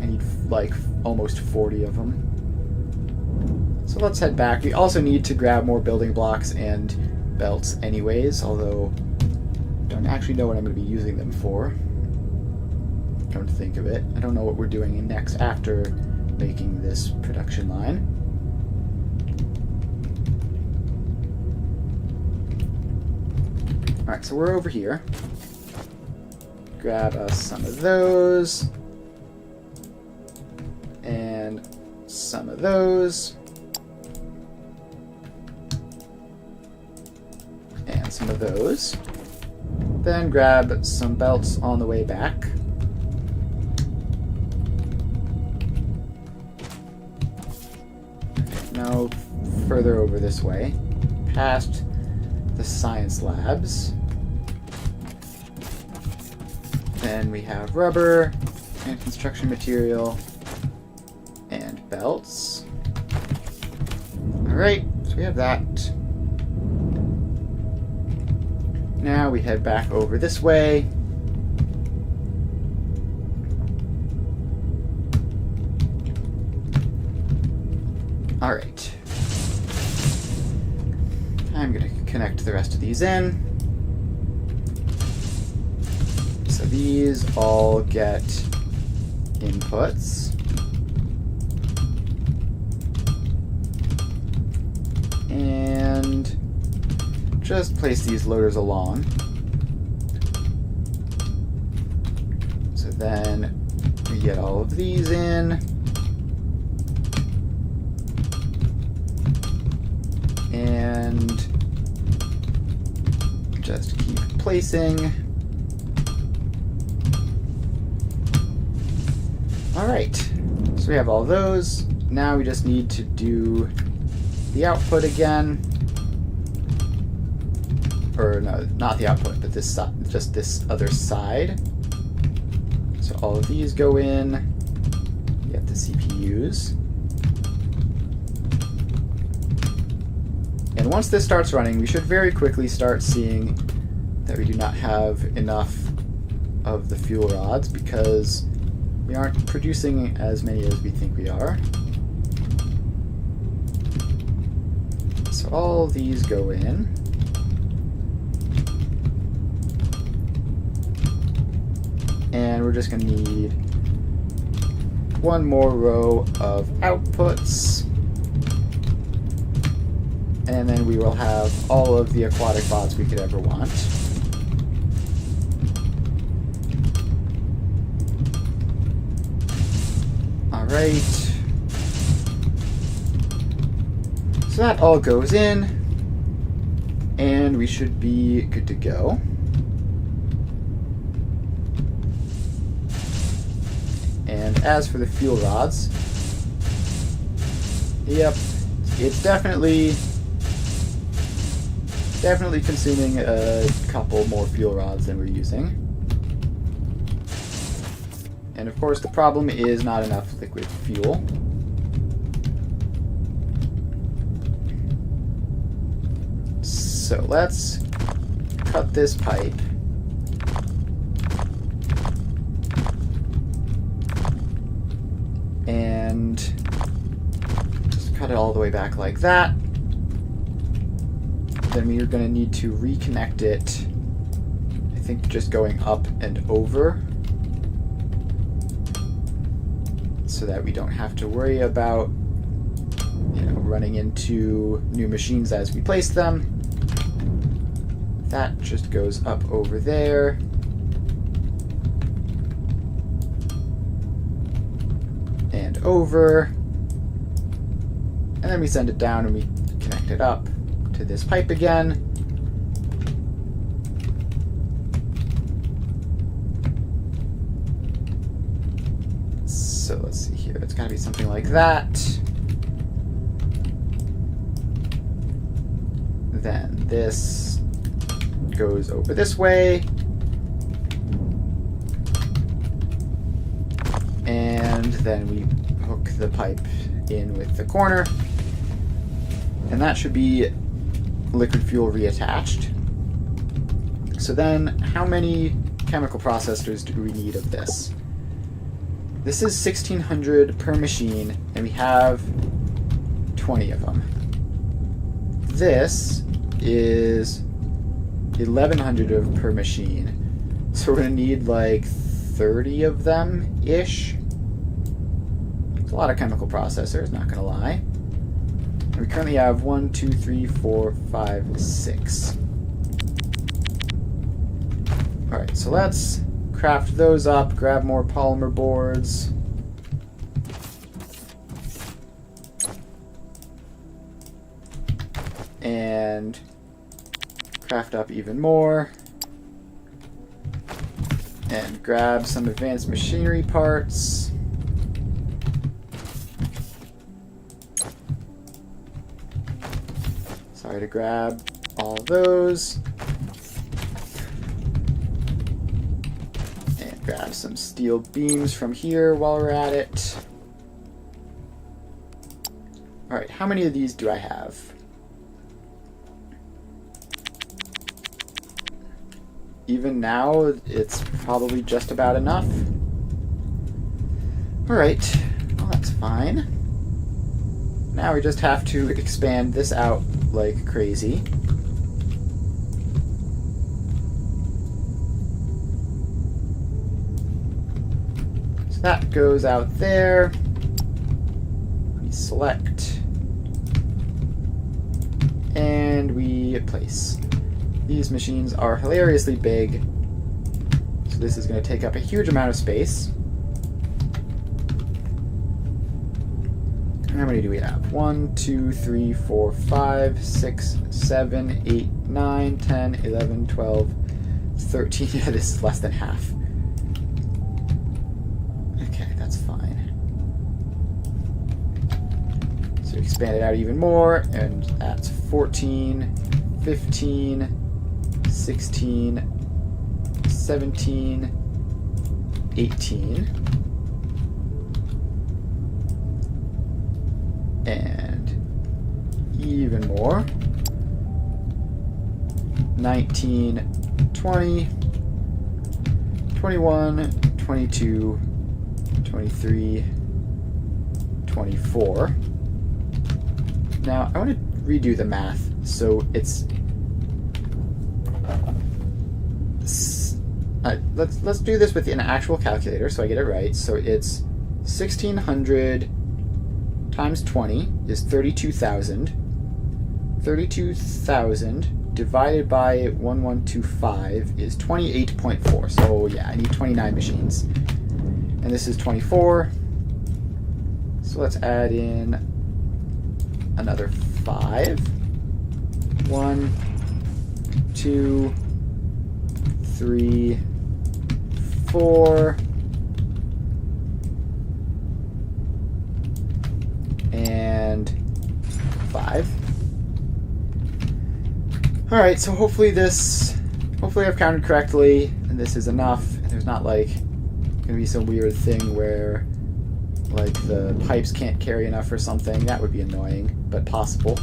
I need like almost 40 of them. So let's head back. We also need to grab more building blocks and belts anyways, although I don't actually know what I'm going to be using them for. Come to think of it, I don't know what we're doing next after making this production line. Alright, so we're over here. Grab us some of those. And some of those. And some of those. Then grab some belts on the way back. Now further over this way, past the science labs. Then we have rubber and construction material and belts. Alright, so we have that. Now we head back over this way. Alright. I'm going to connect the rest of these in. So these all get inputs. And just place these loaders along. So then we get all of these in. And just keep placing. Alright, so we have all those. Now we just need to do the output again. Or no, not the output, but this just this other side. all of these go in. Get the CPUs. And once this starts running, we should very quickly start seeing that we do not have enough of the fuel rods because we aren't producing as many as we think we are. So all these go in. And we're just going to need one more row of outputs. And then we will have all of the aquatic bots we could ever want. Alright. So that all goes in. And we should be good to go. And as for the fuel rods, yep, it's definitely consuming a couple more fuel rods than we're using. And of course the problem is not enough liquid fuel. So let's cut this pipe. And just cut it all the way back like that. Then we are going to need to reconnect it, I think just going up and over, so that we don't have to worry about, running into new machines as we place them. That just goes up over there. And over. And then we send it down and we connect it up to this pipe again. So let's see here. It's got to be something like that. Then this goes over this way. And then we hook the pipe in with the corner. And that should be liquid fuel reattached. So then, how many chemical processors do we need of this? This is 1,600 per machine, and we have 20 of them. This is 1,100 of per machine. So we're going to need like 30 of them-ish. It's a lot of chemical processors, not going to lie. We currently have 1, 2, 3, 4, 5, 6. Alright, so let's craft those up, grab more polymer boards. And craft up even more. And grab some advanced machinery parts. Sorry to grab all those. And grab some steel beams from here while we're at it. Alright, how many of these do I have? Even now, it's probably just about enough. Alright, well that's fine. Now we just have to expand this out like crazy. So that goes out there. We select. And we place. These machines are hilariously big. So this is going to take up a huge amount of space. How many do we have? 1, 2, 3, 4, 5, 6, 7, 8, 9, 10, 11, 12, 13. Yeah, this is less than half. Okay, that's fine. So expand it out even more, and that's 14, 15, 16, 17, 18. And even more. 19, 20, 21, 22, 23, 24. Now, I want to redo the math, so it's... let's do this with an actual calculator so I get it right. So it's 1,600 times 20 is 32,000. 32,000 divided by 1125 is 28.4. So yeah, I need 29 machines. And this is 24. So let's add in another 5. 1, 2, 3, 4, and 5. Alright, so hopefully I've counted correctly, and this is enough, and there's not like gonna be some weird thing where like the pipes can't carry enough or something. That would be annoying, but possible.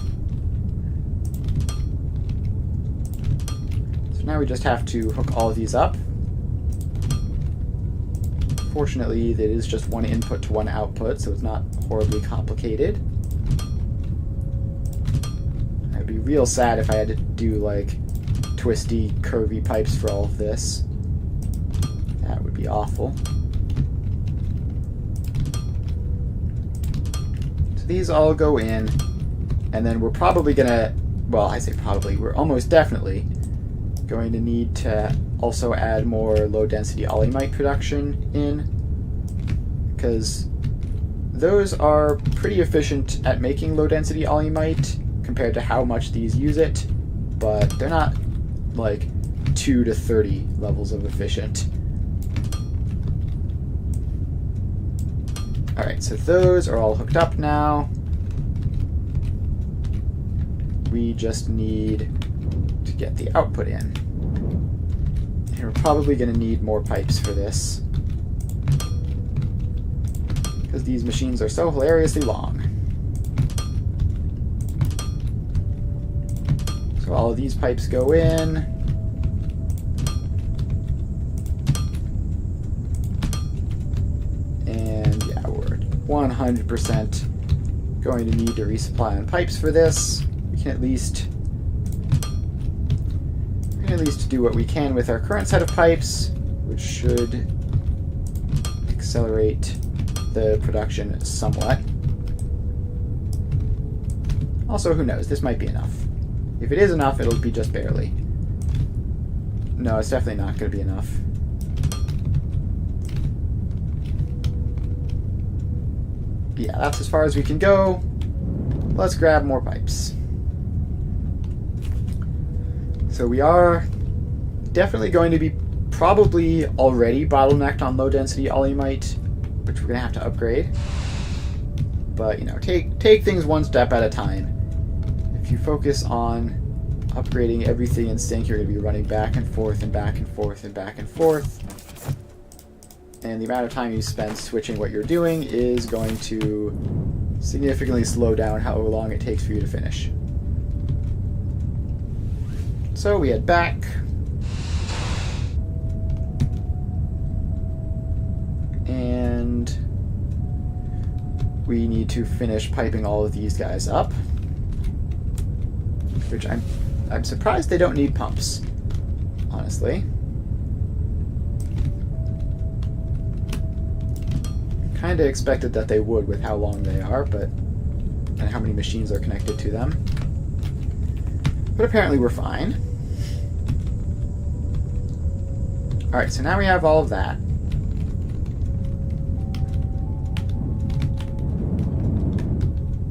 So now we just have to hook all of these up. Fortunately, it is just one input to one output, so it's not horribly complicated. I'd be real sad if I had to do like twisty, curvy pipes for all of this. That would be awful. So these all go in, and then we're probably gonna, well, I say probably, we're almost definitely going to need to also add more low-density olemite production in, because those are pretty efficient at making low-density olemite compared to how much these use it, but they're not like 2 to 30 levels of efficient. Alright, so those are all hooked up now. We just need to get the output in. And we're probably going to need more pipes for this, because these machines are so hilariously long. So all of these pipes go in. And yeah, we're 100% going to need to resupply on pipes for this. We can at least do what we can with our current set of pipes, which should accelerate the production somewhat. Also, who knows? This might be enough. If it is enough, it'll be just barely. No, it's definitely not going to be enough. Yeah, that's as far as we can go. Let's grab more pipes. So we are definitely going to be probably already bottlenecked on low-density olemite, which we're going to have to upgrade. But, you know, take things one step at a time. If you focus on upgrading everything in sync, you're going to be running back and forth and back and forth and back and forth. And the amount of time you spend switching what you're doing is going to significantly slow down how long it takes for you to finish. So we head back. And we need to finish piping all of these guys up. Which I'm surprised they don't need pumps, honestly. Kind of expected that they would with how long they are, but and how many machines are connected to them. But apparently we're fine. Alright, so now we have all of that.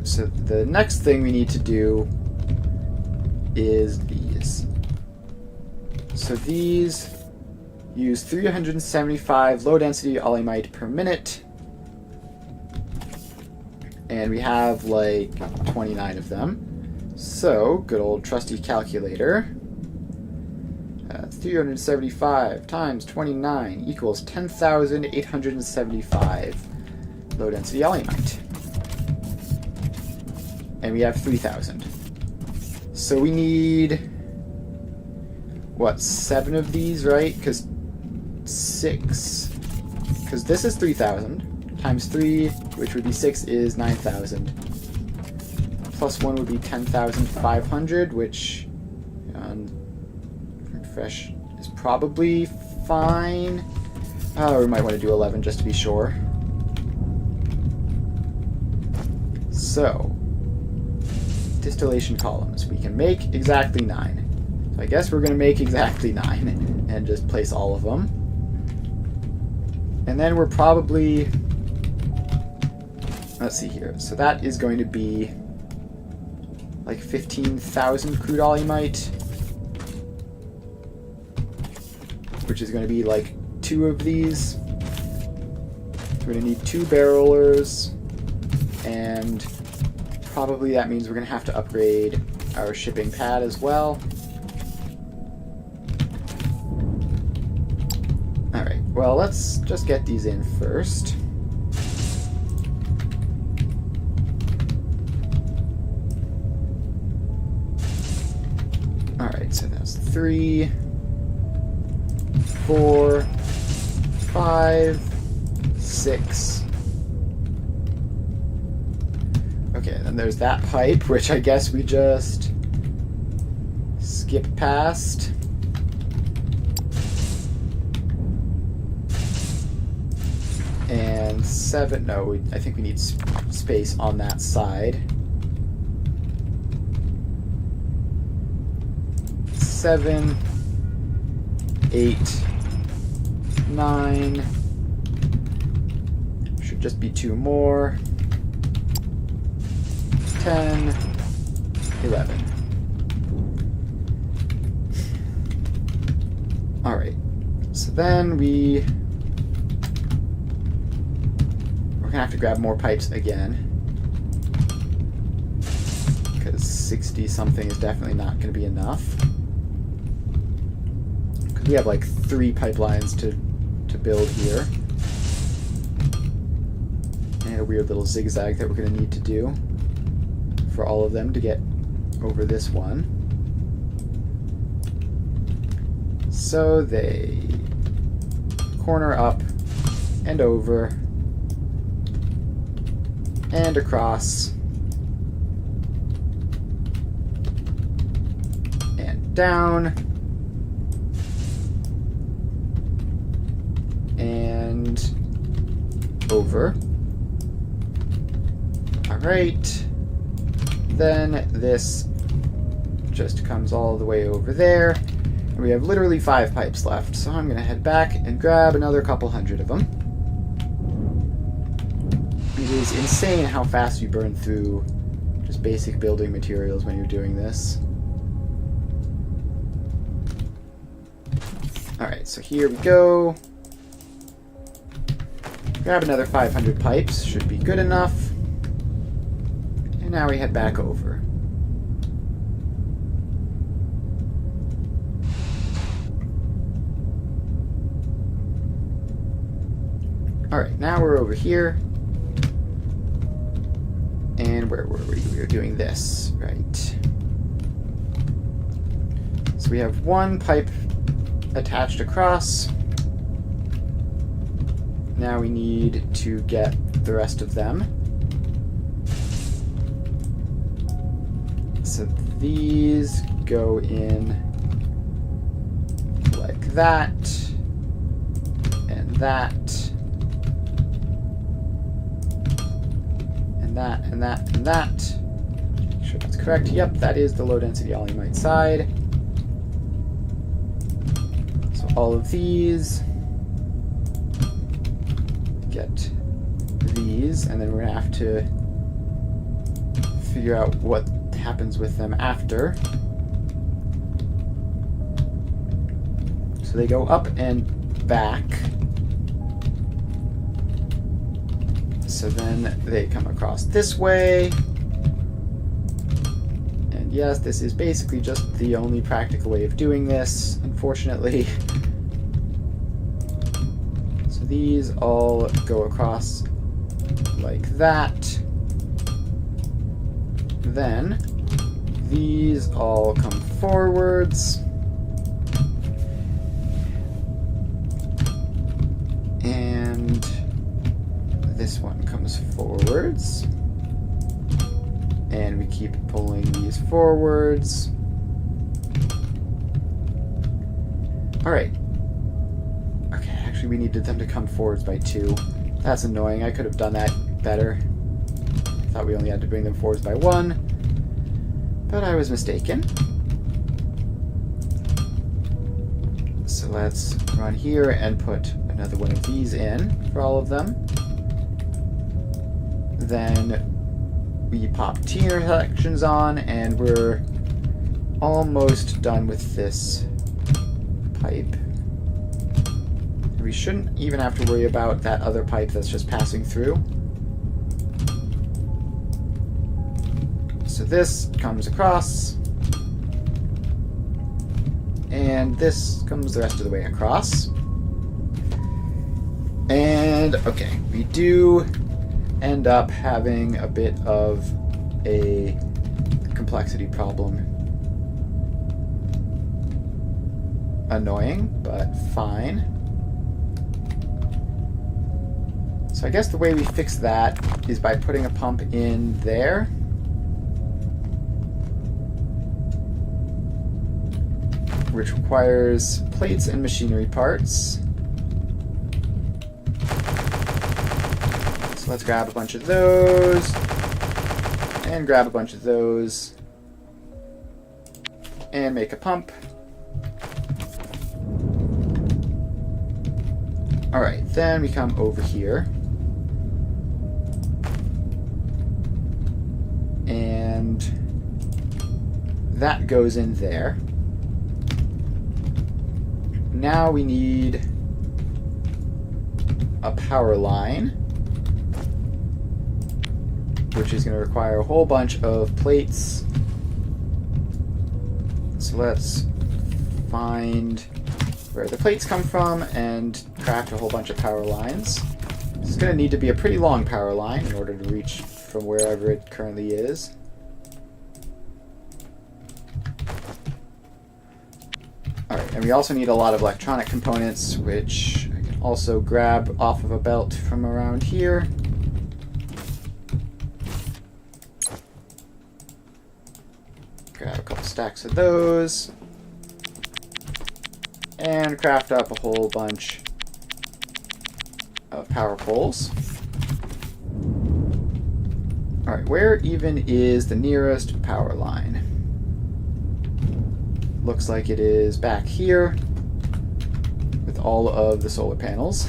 So the next thing we need to do is these. So these use 375 low-density olemite per minute. And we have like 29 of them. So, good old trusty calculator. 375 times 29 equals 10,875 low-density alumite. And we have 3,000. So we need, what, 7 of these, right? Because 6... Because this is 3,000, times 3, which would be 6, is 9,000. Plus 1 would be 10,500, which... fresh is probably fine. Oh, we might want to do 11 just to be sure. So, distillation columns. We can make exactly 9. So I guess we're going to make exactly 9 and just place all of them. And then we're probably... Let's see here. So that is going to be like 15,000 crude alumite, which is going to be like 2 of these. We're going to need 2 barrelers, and probably that means we're going to have to upgrade our shipping pad as well. Alright, well, let's just get these in first. Alright, so that's 3... 4, 5, 6. Okay, then there's that pipe, which I guess we just skip past. And 7, no, I think we need space on that side. 7, 8, 9, should just be 2 more, 10, 11. Alright, so then we're gonna have to grab more pipes again, because 60 something is definitely not gonna be enough. We have like 3 pipelines to build here. And a weird little zigzag that we're going to need to do for all of them to get over this one. So they corner up and over and across and down. And over. Alright. Then this just comes all the way over there. And we have literally 5 pipes left, so I'm going to head back and grab another couple hundred of them. It is insane how fast you burn through just basic building materials when you're doing this. Alright, so here we go. Grab another 500 pipes, should be good enough. And now we head back over. Alright, now we're over here. And where were we? We were doing this, right. So we have 1 pipe attached across. Now we need to get the rest of them. So these go in like that, and that, and that, and that, and that. Make sure that's correct. Yep, that is the low density alumite side. So all of these. Get these, and then we're going to have to figure out what happens with them after. So they go up and back. So then they come across this way. And yes, this is basically just the only practical way of doing this, unfortunately. So these all go across like that. Then these all come forwards. And this one comes forwards. And we keep pulling these forwards. Alright. Okay, actually we needed them to come forwards by 2. That's annoying. I could have done that better. I thought we only had to bring them forwards by 1. But I was mistaken. So let's run here and put another one of these in for all of them. Then we pop tier sections on, and we're almost done with this pipe. We shouldn't even have to worry about that other pipe that's just passing through. So this comes across, and this comes the rest of the way across. And, okay, we do end up having a bit of a complexity problem. Annoying, but fine. So I guess the way we fix that is by putting a pump in there. Which requires plates and machinery parts. So let's grab a bunch of those, and grab a bunch of those, and make a pump. Alright, then we come over here, and that goes in there. Now we need a power line, which is going to require a whole bunch of plates. So let's find where the plates come from and craft a whole bunch of power lines. This is going to need to be a pretty long power line in order to reach from wherever it currently is. Alright, and we also need a lot of electronic components, which I can also grab off of a belt from around here. Grab a couple stacks of those. And craft up a whole bunch of power poles. Alright, where even is the nearest power line? Looks like it is back here with all of the solar panels.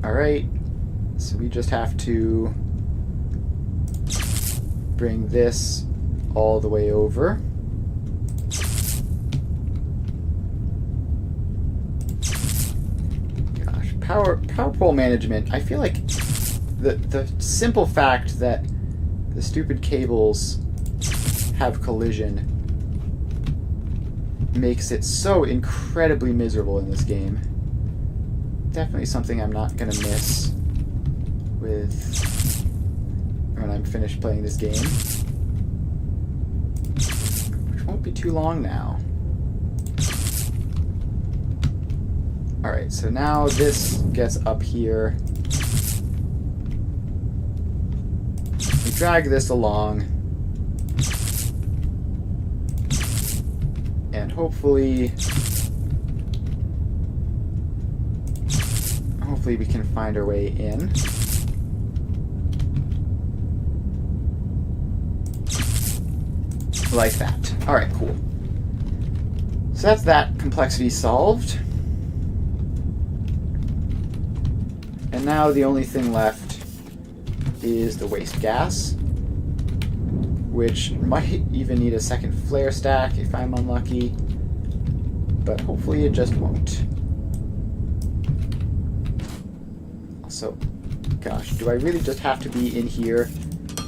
Alright, so we just have to bring this all the way over. Gosh, power pole management. I feel like the simple fact that the stupid cables have collision makes it so incredibly miserable in this game. Definitely something I'm not gonna miss with when I'm finished playing this game. Which won't be too long now. Alright, so now this gets up here. We drag this along. And hopefully we can find our way in. Like that. Alright, cool. So that's that complexity solved. And now the only thing left is the waste gas, which might even need a second flare stack if I'm unlucky, but hopefully it just won't. Also, Gosh, do I really just have to be in here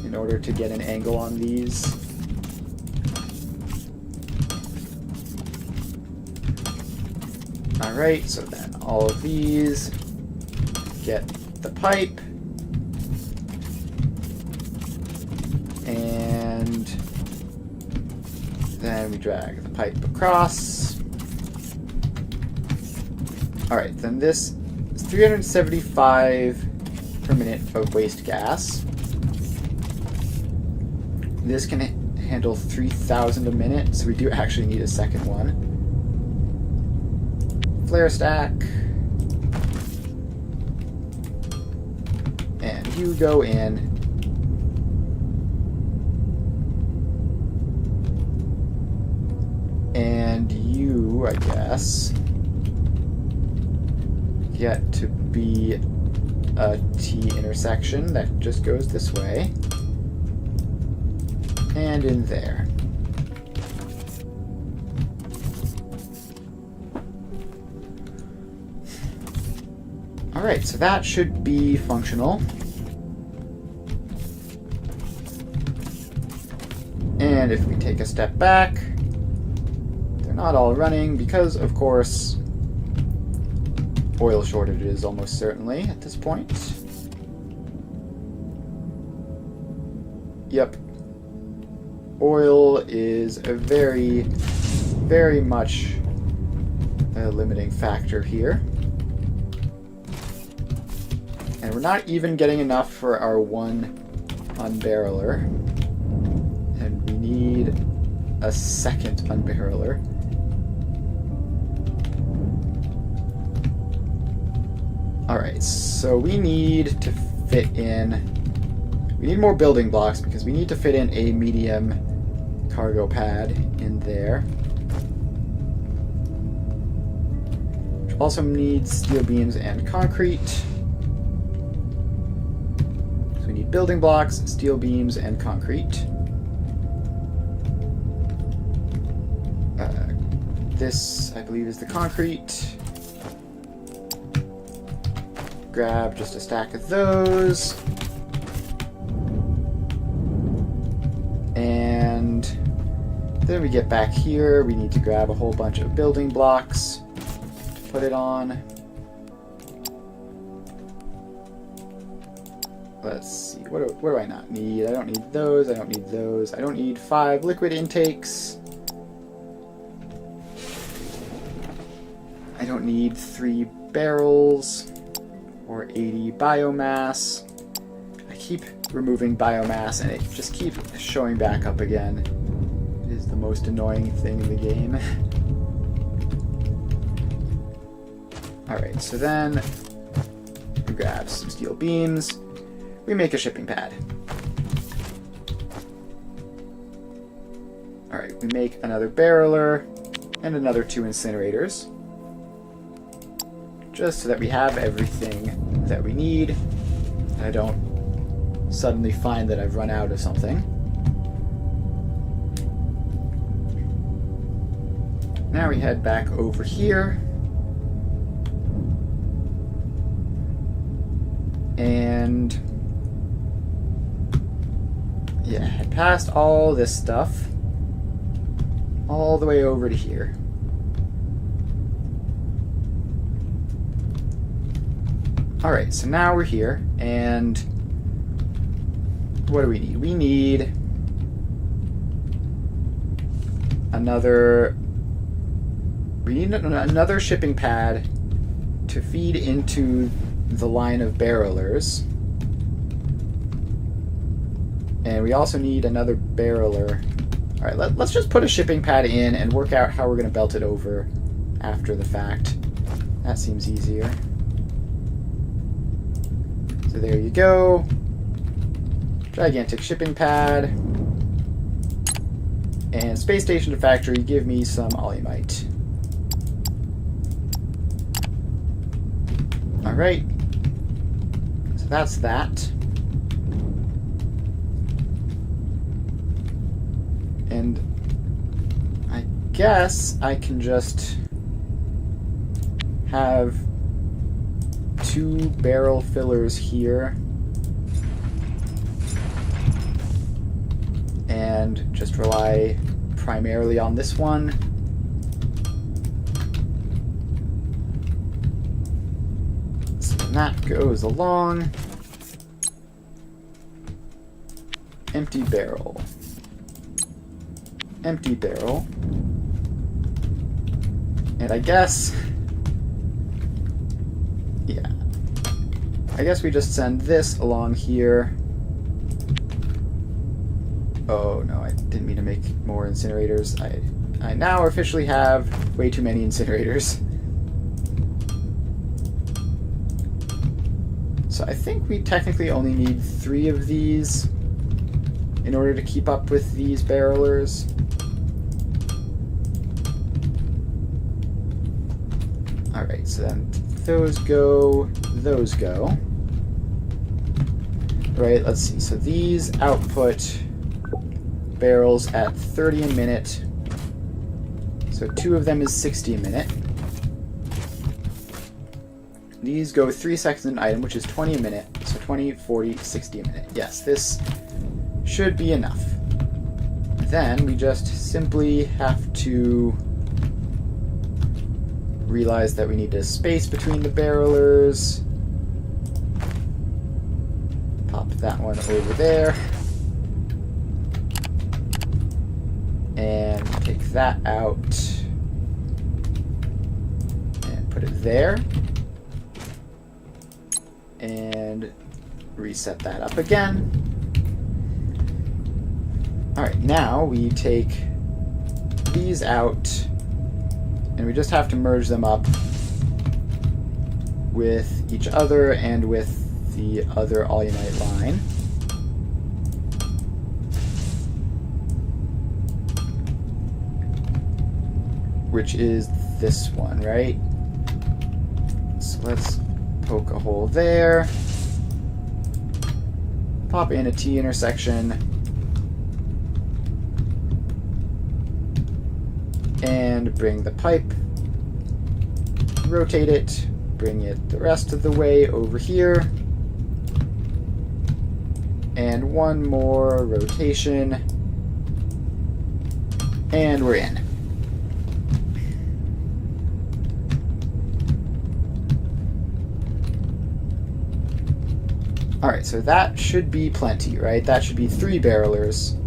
in order to get an angle on these? Alright, so then all of these get the pipe. And then we drag the pipe across. Alright, then this is 375 per minute of waste gas. This can handle 3,000 a minute, so we do actually need a second one. Flare stack. And you go in. And you, I guess, get to be a T intersection that just goes this way. And in there. Alright, so that should be functional. And if we take a step back, they're not all running because, of course, oil shortages almost certainly at this point. Yep. Oil is a very, very much a limiting factor here. And we're not even getting enough for our one unbarreler. And we need a second unbarreler. Alright, so we need to fit in... We need more building blocks because we need to fit in a medium cargo pad in there. Which also needs steel beams and concrete. So we need building blocks, steel beams, and concrete. This, I believe, is the concrete. Grab just a stack of those. And then we get back here. We need to grab a whole bunch of building blocks to put it on. Let's see. What do I not need? I don't need those. I don't need those. I don't need 5 liquid intakes. I don't need 3 barrels or 80 biomass. I keep removing biomass and it just keeps showing back up again. It is the most annoying thing in the game. Alright, so then we grab some steel beams. We make a shipping pad. Alright, we make another barreler and another 2 incinerators. Just so that we have everything that we need. And I don't suddenly find that I've run out of something. Now we head back over here. And yeah, head past all this stuff all the way over to here. Alright, so now we're here, and what do we need? We need another shipping pad to feed into the line of barrelers. And we also need another barreler. Alright, let's just put a shipping pad in and work out how we're going to belt it over after the fact. That seems easier. So there you go. Gigantic shipping pad. And space station to factory, give me some alumite. Alright. So that's that. And I guess I can just have 2 barrel fillers here and just rely primarily on this one. So then that goes along. Empty barrel. Empty barrel. And I guess... yeah. I guess we just send this along here. Oh no, I didn't mean to make more incinerators. I now officially have way too many incinerators. So I think we technically only need 3 of these in order to keep up with these barrelers. Alright, so then those go, those go. Right, let's see. So these output barrels at 30 a minute. So 2 of them is 60 a minute. These go 3 seconds an item, which is 20 a minute. So 20, 40, 60 a minute. Yes, this should be enough. Then we just simply have to realize that we need a space between the barrelers. Pop that one over there. And take that out. And put it there. And reset that up again. Alright, now we take these out, and we just have to merge them up with each other and with the other all-unite line. Which is this one, right? So let's poke a hole there. Pop in a T intersection. And bring the pipe, rotate it, bring it the rest of the way over here, and one more rotation, and we're in. Alright, so that should be plenty, right? That should be 3 barrelers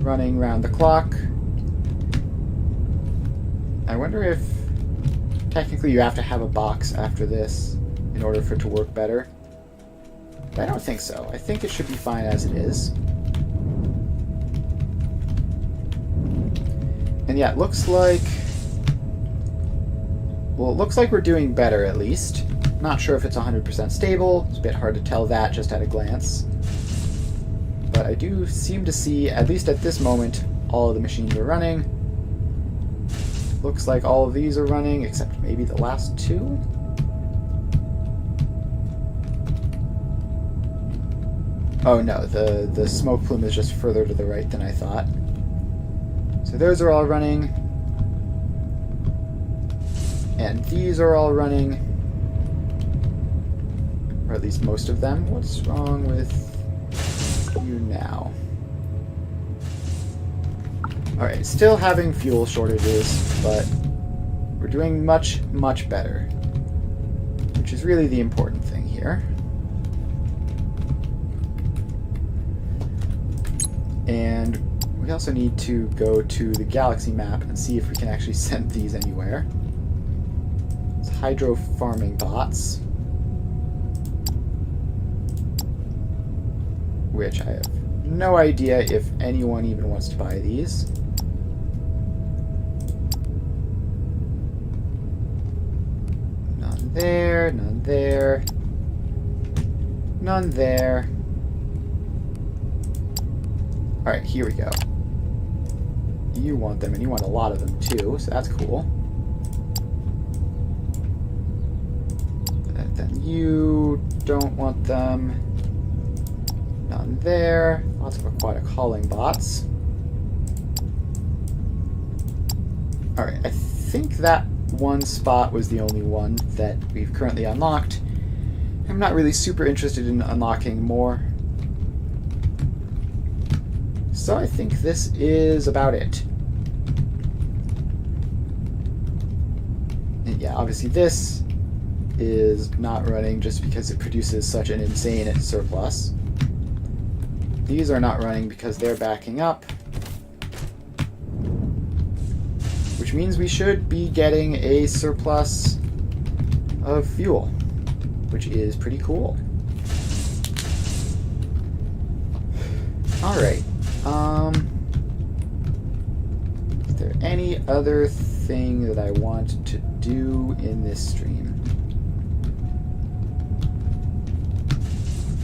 running round the clock. I wonder if technically you have to have a box after this in order for it to work better. But I don't think so. I think it should be fine as it is. And yeah, it looks like... well, it looks like we're doing better at least. Not sure if it's 100% stable. It's a bit hard to tell that just at a glance. But I do seem to see, at least at this moment, all of the machines are running. Looks like all of these are running, except maybe the last 2. Oh no, the smoke plume is just further to the right than I thought. So those are all running. And these are all running. Or at least most of them. What's wrong with you now? Alright, still having fuel shortages, but we're doing much, much better. Which is really the important thing here. And we also need to go to the galaxy map and see if we can actually send these anywhere. It's hydro farming bots. Which I have no idea if anyone even wants to buy these. None there, none there, none there. Alright, here we go. You want them, and you want a lot of them too, so that's cool. And then you don't want them. None there. Lots of aquatic hauling bots. Alright, I think that one spot was the only one that we've currently unlocked. I'm not really super interested in unlocking more. So I think this is about it. And yeah, obviously this is not running just because it produces such an insane surplus. These are not running because they're backing up. Which means we should be getting a surplus of fuel, which is pretty cool. Alright. Is there any other thing that I want to do in this stream?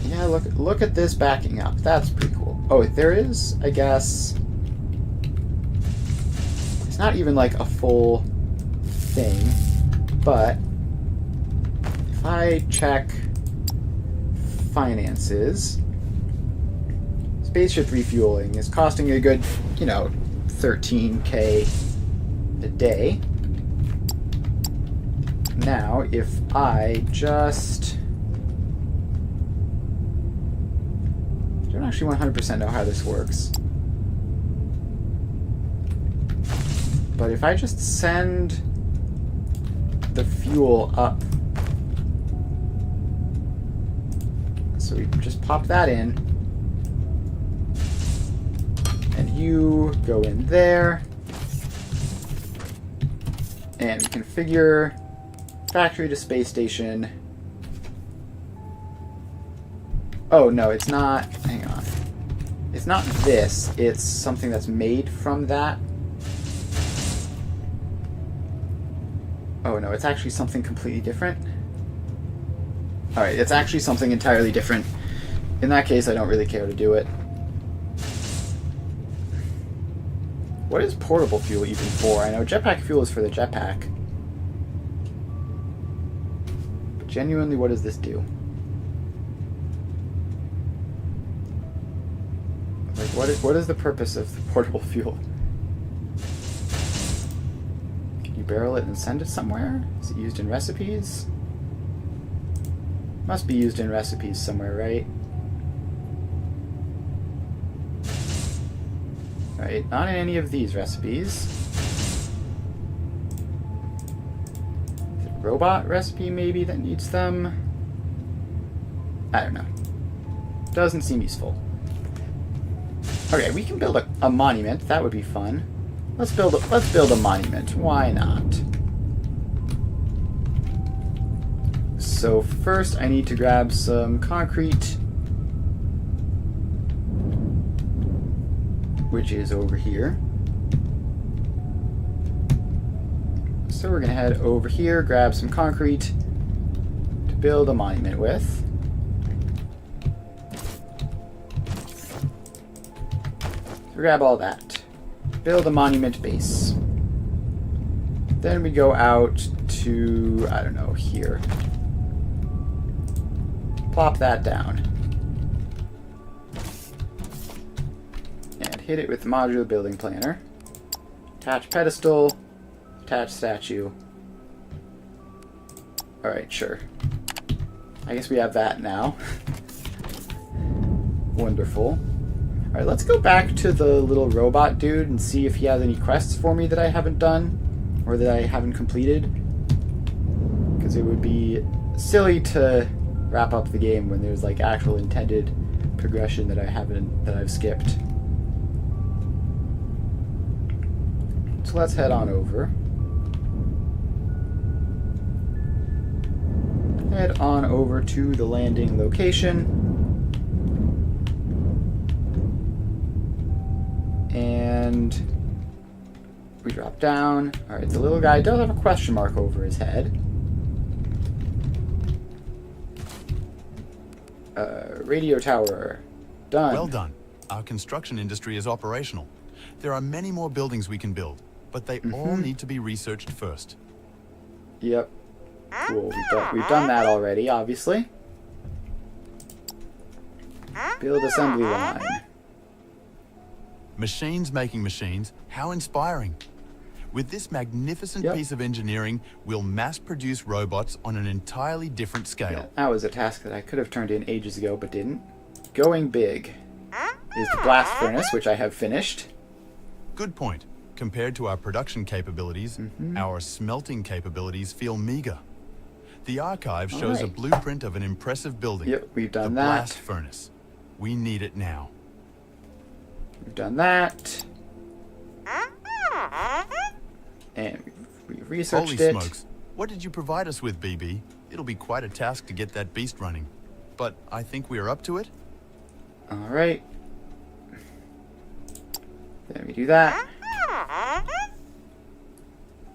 Yeah, look at this backing up. That's pretty cool. Oh, there is, I guess... It's not even like a full thing, but if I check finances, spaceship refueling is costing a good, 13K a day. Now, if I just... I don't actually 100% know how this works. But if I just send the fuel up, so we just pop that in, and you go in there, and we configure factory to space station. Oh no, it's not, hang on. It's not this, it's something that's made from that. Oh no, it's actually something completely different. Alright, it's actually something entirely different. In that case, I don't really care to do it. What is portable fuel even for? I know jetpack fuel is for the jetpack. But genuinely, what does this do? Like, what is the purpose of the portable fuel? Barrel it and send it somewhere? Is it used in recipes? Must be used in recipes somewhere, right? Right, not in any of these recipes. Is it a robot recipe maybe that needs them? I don't know. Doesn't seem useful. Okay, we can build a monument. That would be fun. Let's build a monument. Why not? So first I need to grab some concrete, which is over here. So we're gonna head over here, grab some concrete to build a monument with. So grab all that. Build a monument base. Then we go out to, I don't know, here. Plop that down. And hit it with the modular building planner. Attach pedestal. Attach statue. Alright, sure. I guess we have that now. Wonderful. Alright, let's go back to the little robot dude and see if he has any quests for me that I haven't done, or that I haven't completed. Because it would be silly to wrap up the game when there's like actual intended progression that I've skipped. So let's head on over. Head on over to the landing location. And we drop down. Alright, the little guy does have a question mark over his head. Radio tower. Done. Well done. Our construction industry is operational. There are many more buildings we can build, but they all need to be researched first. Yep. Cool. We've done that already, obviously. Build assembly line. Machines making machines, how inspiring. With this magnificent piece of engineering, we'll mass-produce robots on an entirely different scale. Yeah, that was a task that I could have turned in ages ago, but didn't. Going big. is the blast furnace, which I have finished. Good point. Compared to our production capabilities, our smelting capabilities feel meager. The archive shows a blueprint of an impressive building. Yep, we've done the that. blast furnace. We need it now. We've done that. And we've researched Holy it. smokes. What did you provide us with, BB? It'll be quite a task to get that beast running. But I think we are up to it. Alright. Then we do that.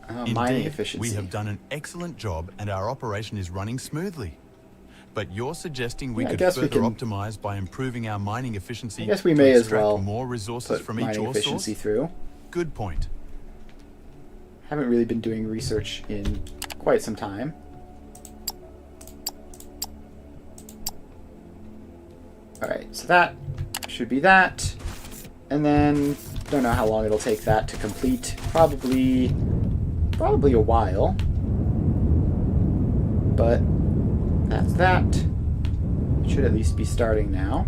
Mining Indeed, efficiency. we have done an excellent job and our operation is running smoothly. But you're suggesting we Yeah, I could guess we further can- optimize by improving our mining efficiency I guess we to may as extract well more resources put from each mining ore source? efficiency through. Good point. Haven't really been doing research in quite some time. Alright, so that should be that. And then, don't know how long it'll take that to complete. Probably a while. But that's that. It should at least be starting now.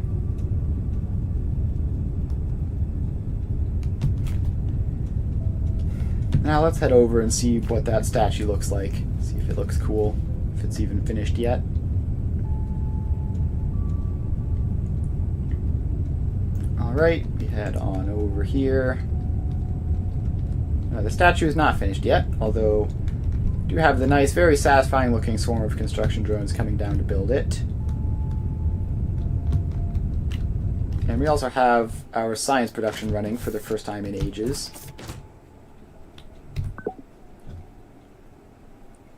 Now let's head over and see what that statue looks like. See if it looks cool, if it's even finished yet. Alright, we head on over here. The statue is not finished yet, although we do have the nice, very satisfying looking swarm of construction drones coming down to build it. And we also have our science production running for the first time in ages.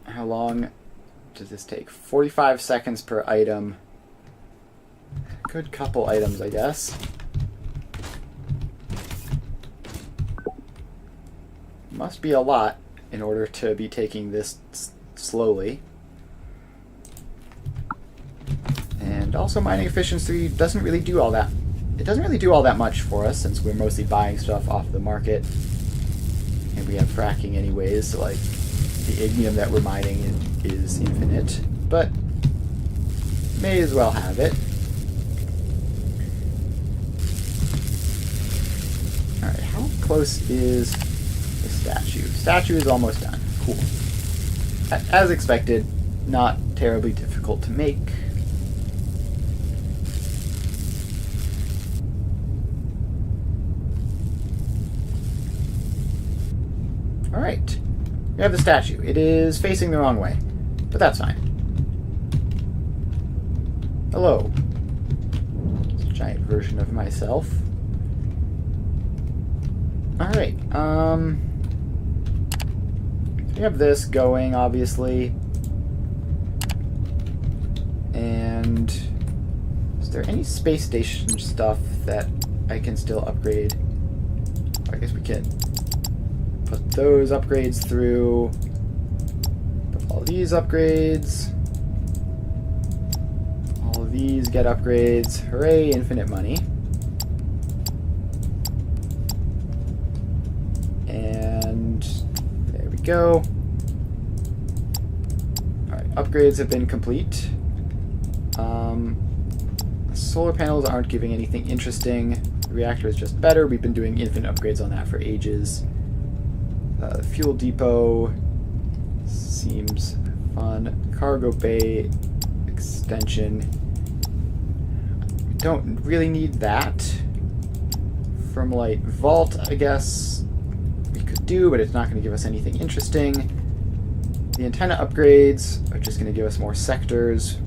How long does this take? 45 seconds per item. Good couple items, I guess. Must be a lot in order to be taking this slowly. And also mining efficiency doesn't really do all that. It doesn't really do all that much for us since we're mostly buying stuff off the market. And we have fracking anyways, so like the ignium that we're mining is infinite. But may as well have it. Alright, how close is the statue? Statue is almost done. Cool. As expected, not terribly difficult to make. Alright. We have the statue. It is facing the wrong way, but that's fine. Hello. It's a giant version of myself. Alright, we have this going, obviously. And is there any space station stuff that I can still upgrade? I guess we can put those upgrades through. Put all these upgrades. All of these get upgrades. Hooray, infinite money. And there we go. Alright, upgrades have been complete. Solar panels aren't giving anything interesting. The reactor is just better. We've been doing infinite upgrades on that for ages. The fuel depot seems fun. Cargo bay extension. We don't really need that. Thermalite vault, I guess we could do, but it's not going to give us anything interesting. The antenna upgrades are just going to give us more sectors,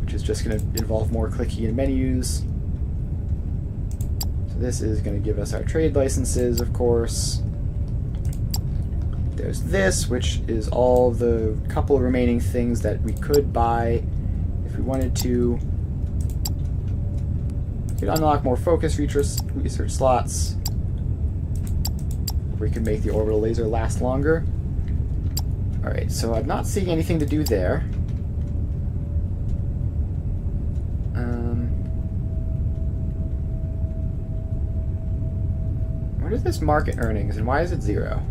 which is just going to involve more clicking in menus. So this is going to give us our trade licenses, of course. There's this, which is all the couple remaining things that we could buy if we wanted to. We could unlock more focus research slots. We could make the orbital laser last longer. Alright, so I'm not seeing anything to do there. What is this market earnings and why is it 0?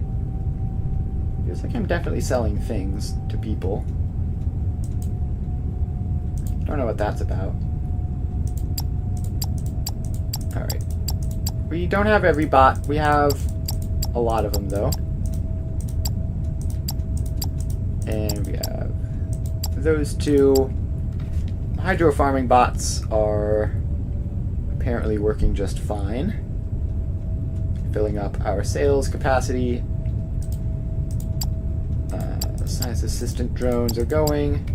Feels like I'm definitely selling things to people. Don't know what that's about. Alright. We don't have every bot. We have a lot of them, though. And we have those two. Hydro farming bots are apparently working just fine. Filling up our sales capacity. Science assistant drones are going.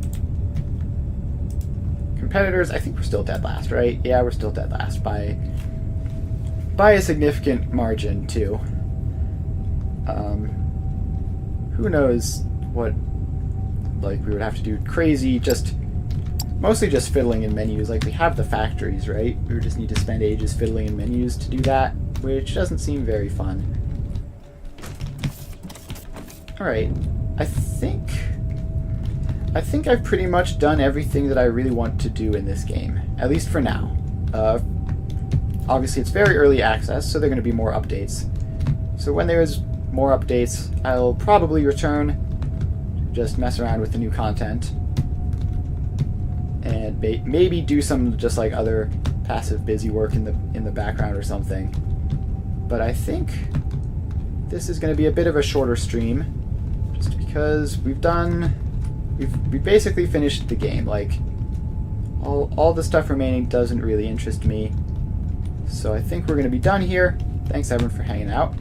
Competitors, I think we're still dead last, right? Yeah, we're still dead last by a significant margin, too. Who knows what, like, we would have to do crazy, mostly just fiddling in menus. Like, we have the factories, right? We would just need to spend ages fiddling in menus to do that, which doesn't seem very fun. Alright, I think I've pretty much done everything that I really want to do in this game, at least for now. Obviously, it's very early access, so there are going to be more updates. So when there's more updates, I'll probably return, just mess around with the new content, and maybe do some just like other passive busy work in the background or something. But I think this is going to be a bit of a shorter stream, just because we've basically finished the game. Like, all the stuff remaining doesn't really interest me. So I think we're going to be done here. Thanks everyone for hanging out.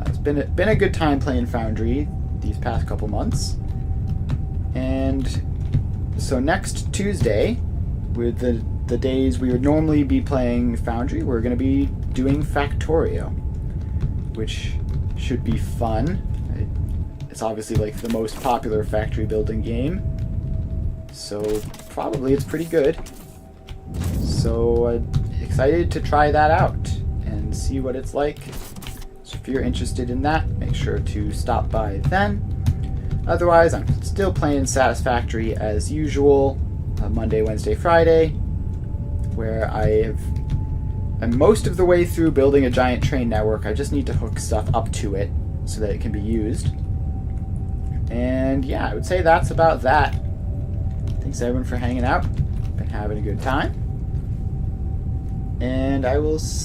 It's been a good time playing Foundry these past couple months. And so next Tuesday, with the days we would normally be playing Foundry, we're going to be doing Factorio, which should be fun. It's obviously like the most popular factory building game, so probably it's pretty good. So excited to try that out and see what it's like. So if you're interested in that, make sure to stop by then. Otherwise, I'm still playing Satisfactory as usual, Monday, Wednesday, Friday, where I'm most of the way through building a giant train network. I just need to hook stuff up to it so that it can be used. And yeah, I would say that's about that. Thanks everyone for hanging out. Been having a good time. And I will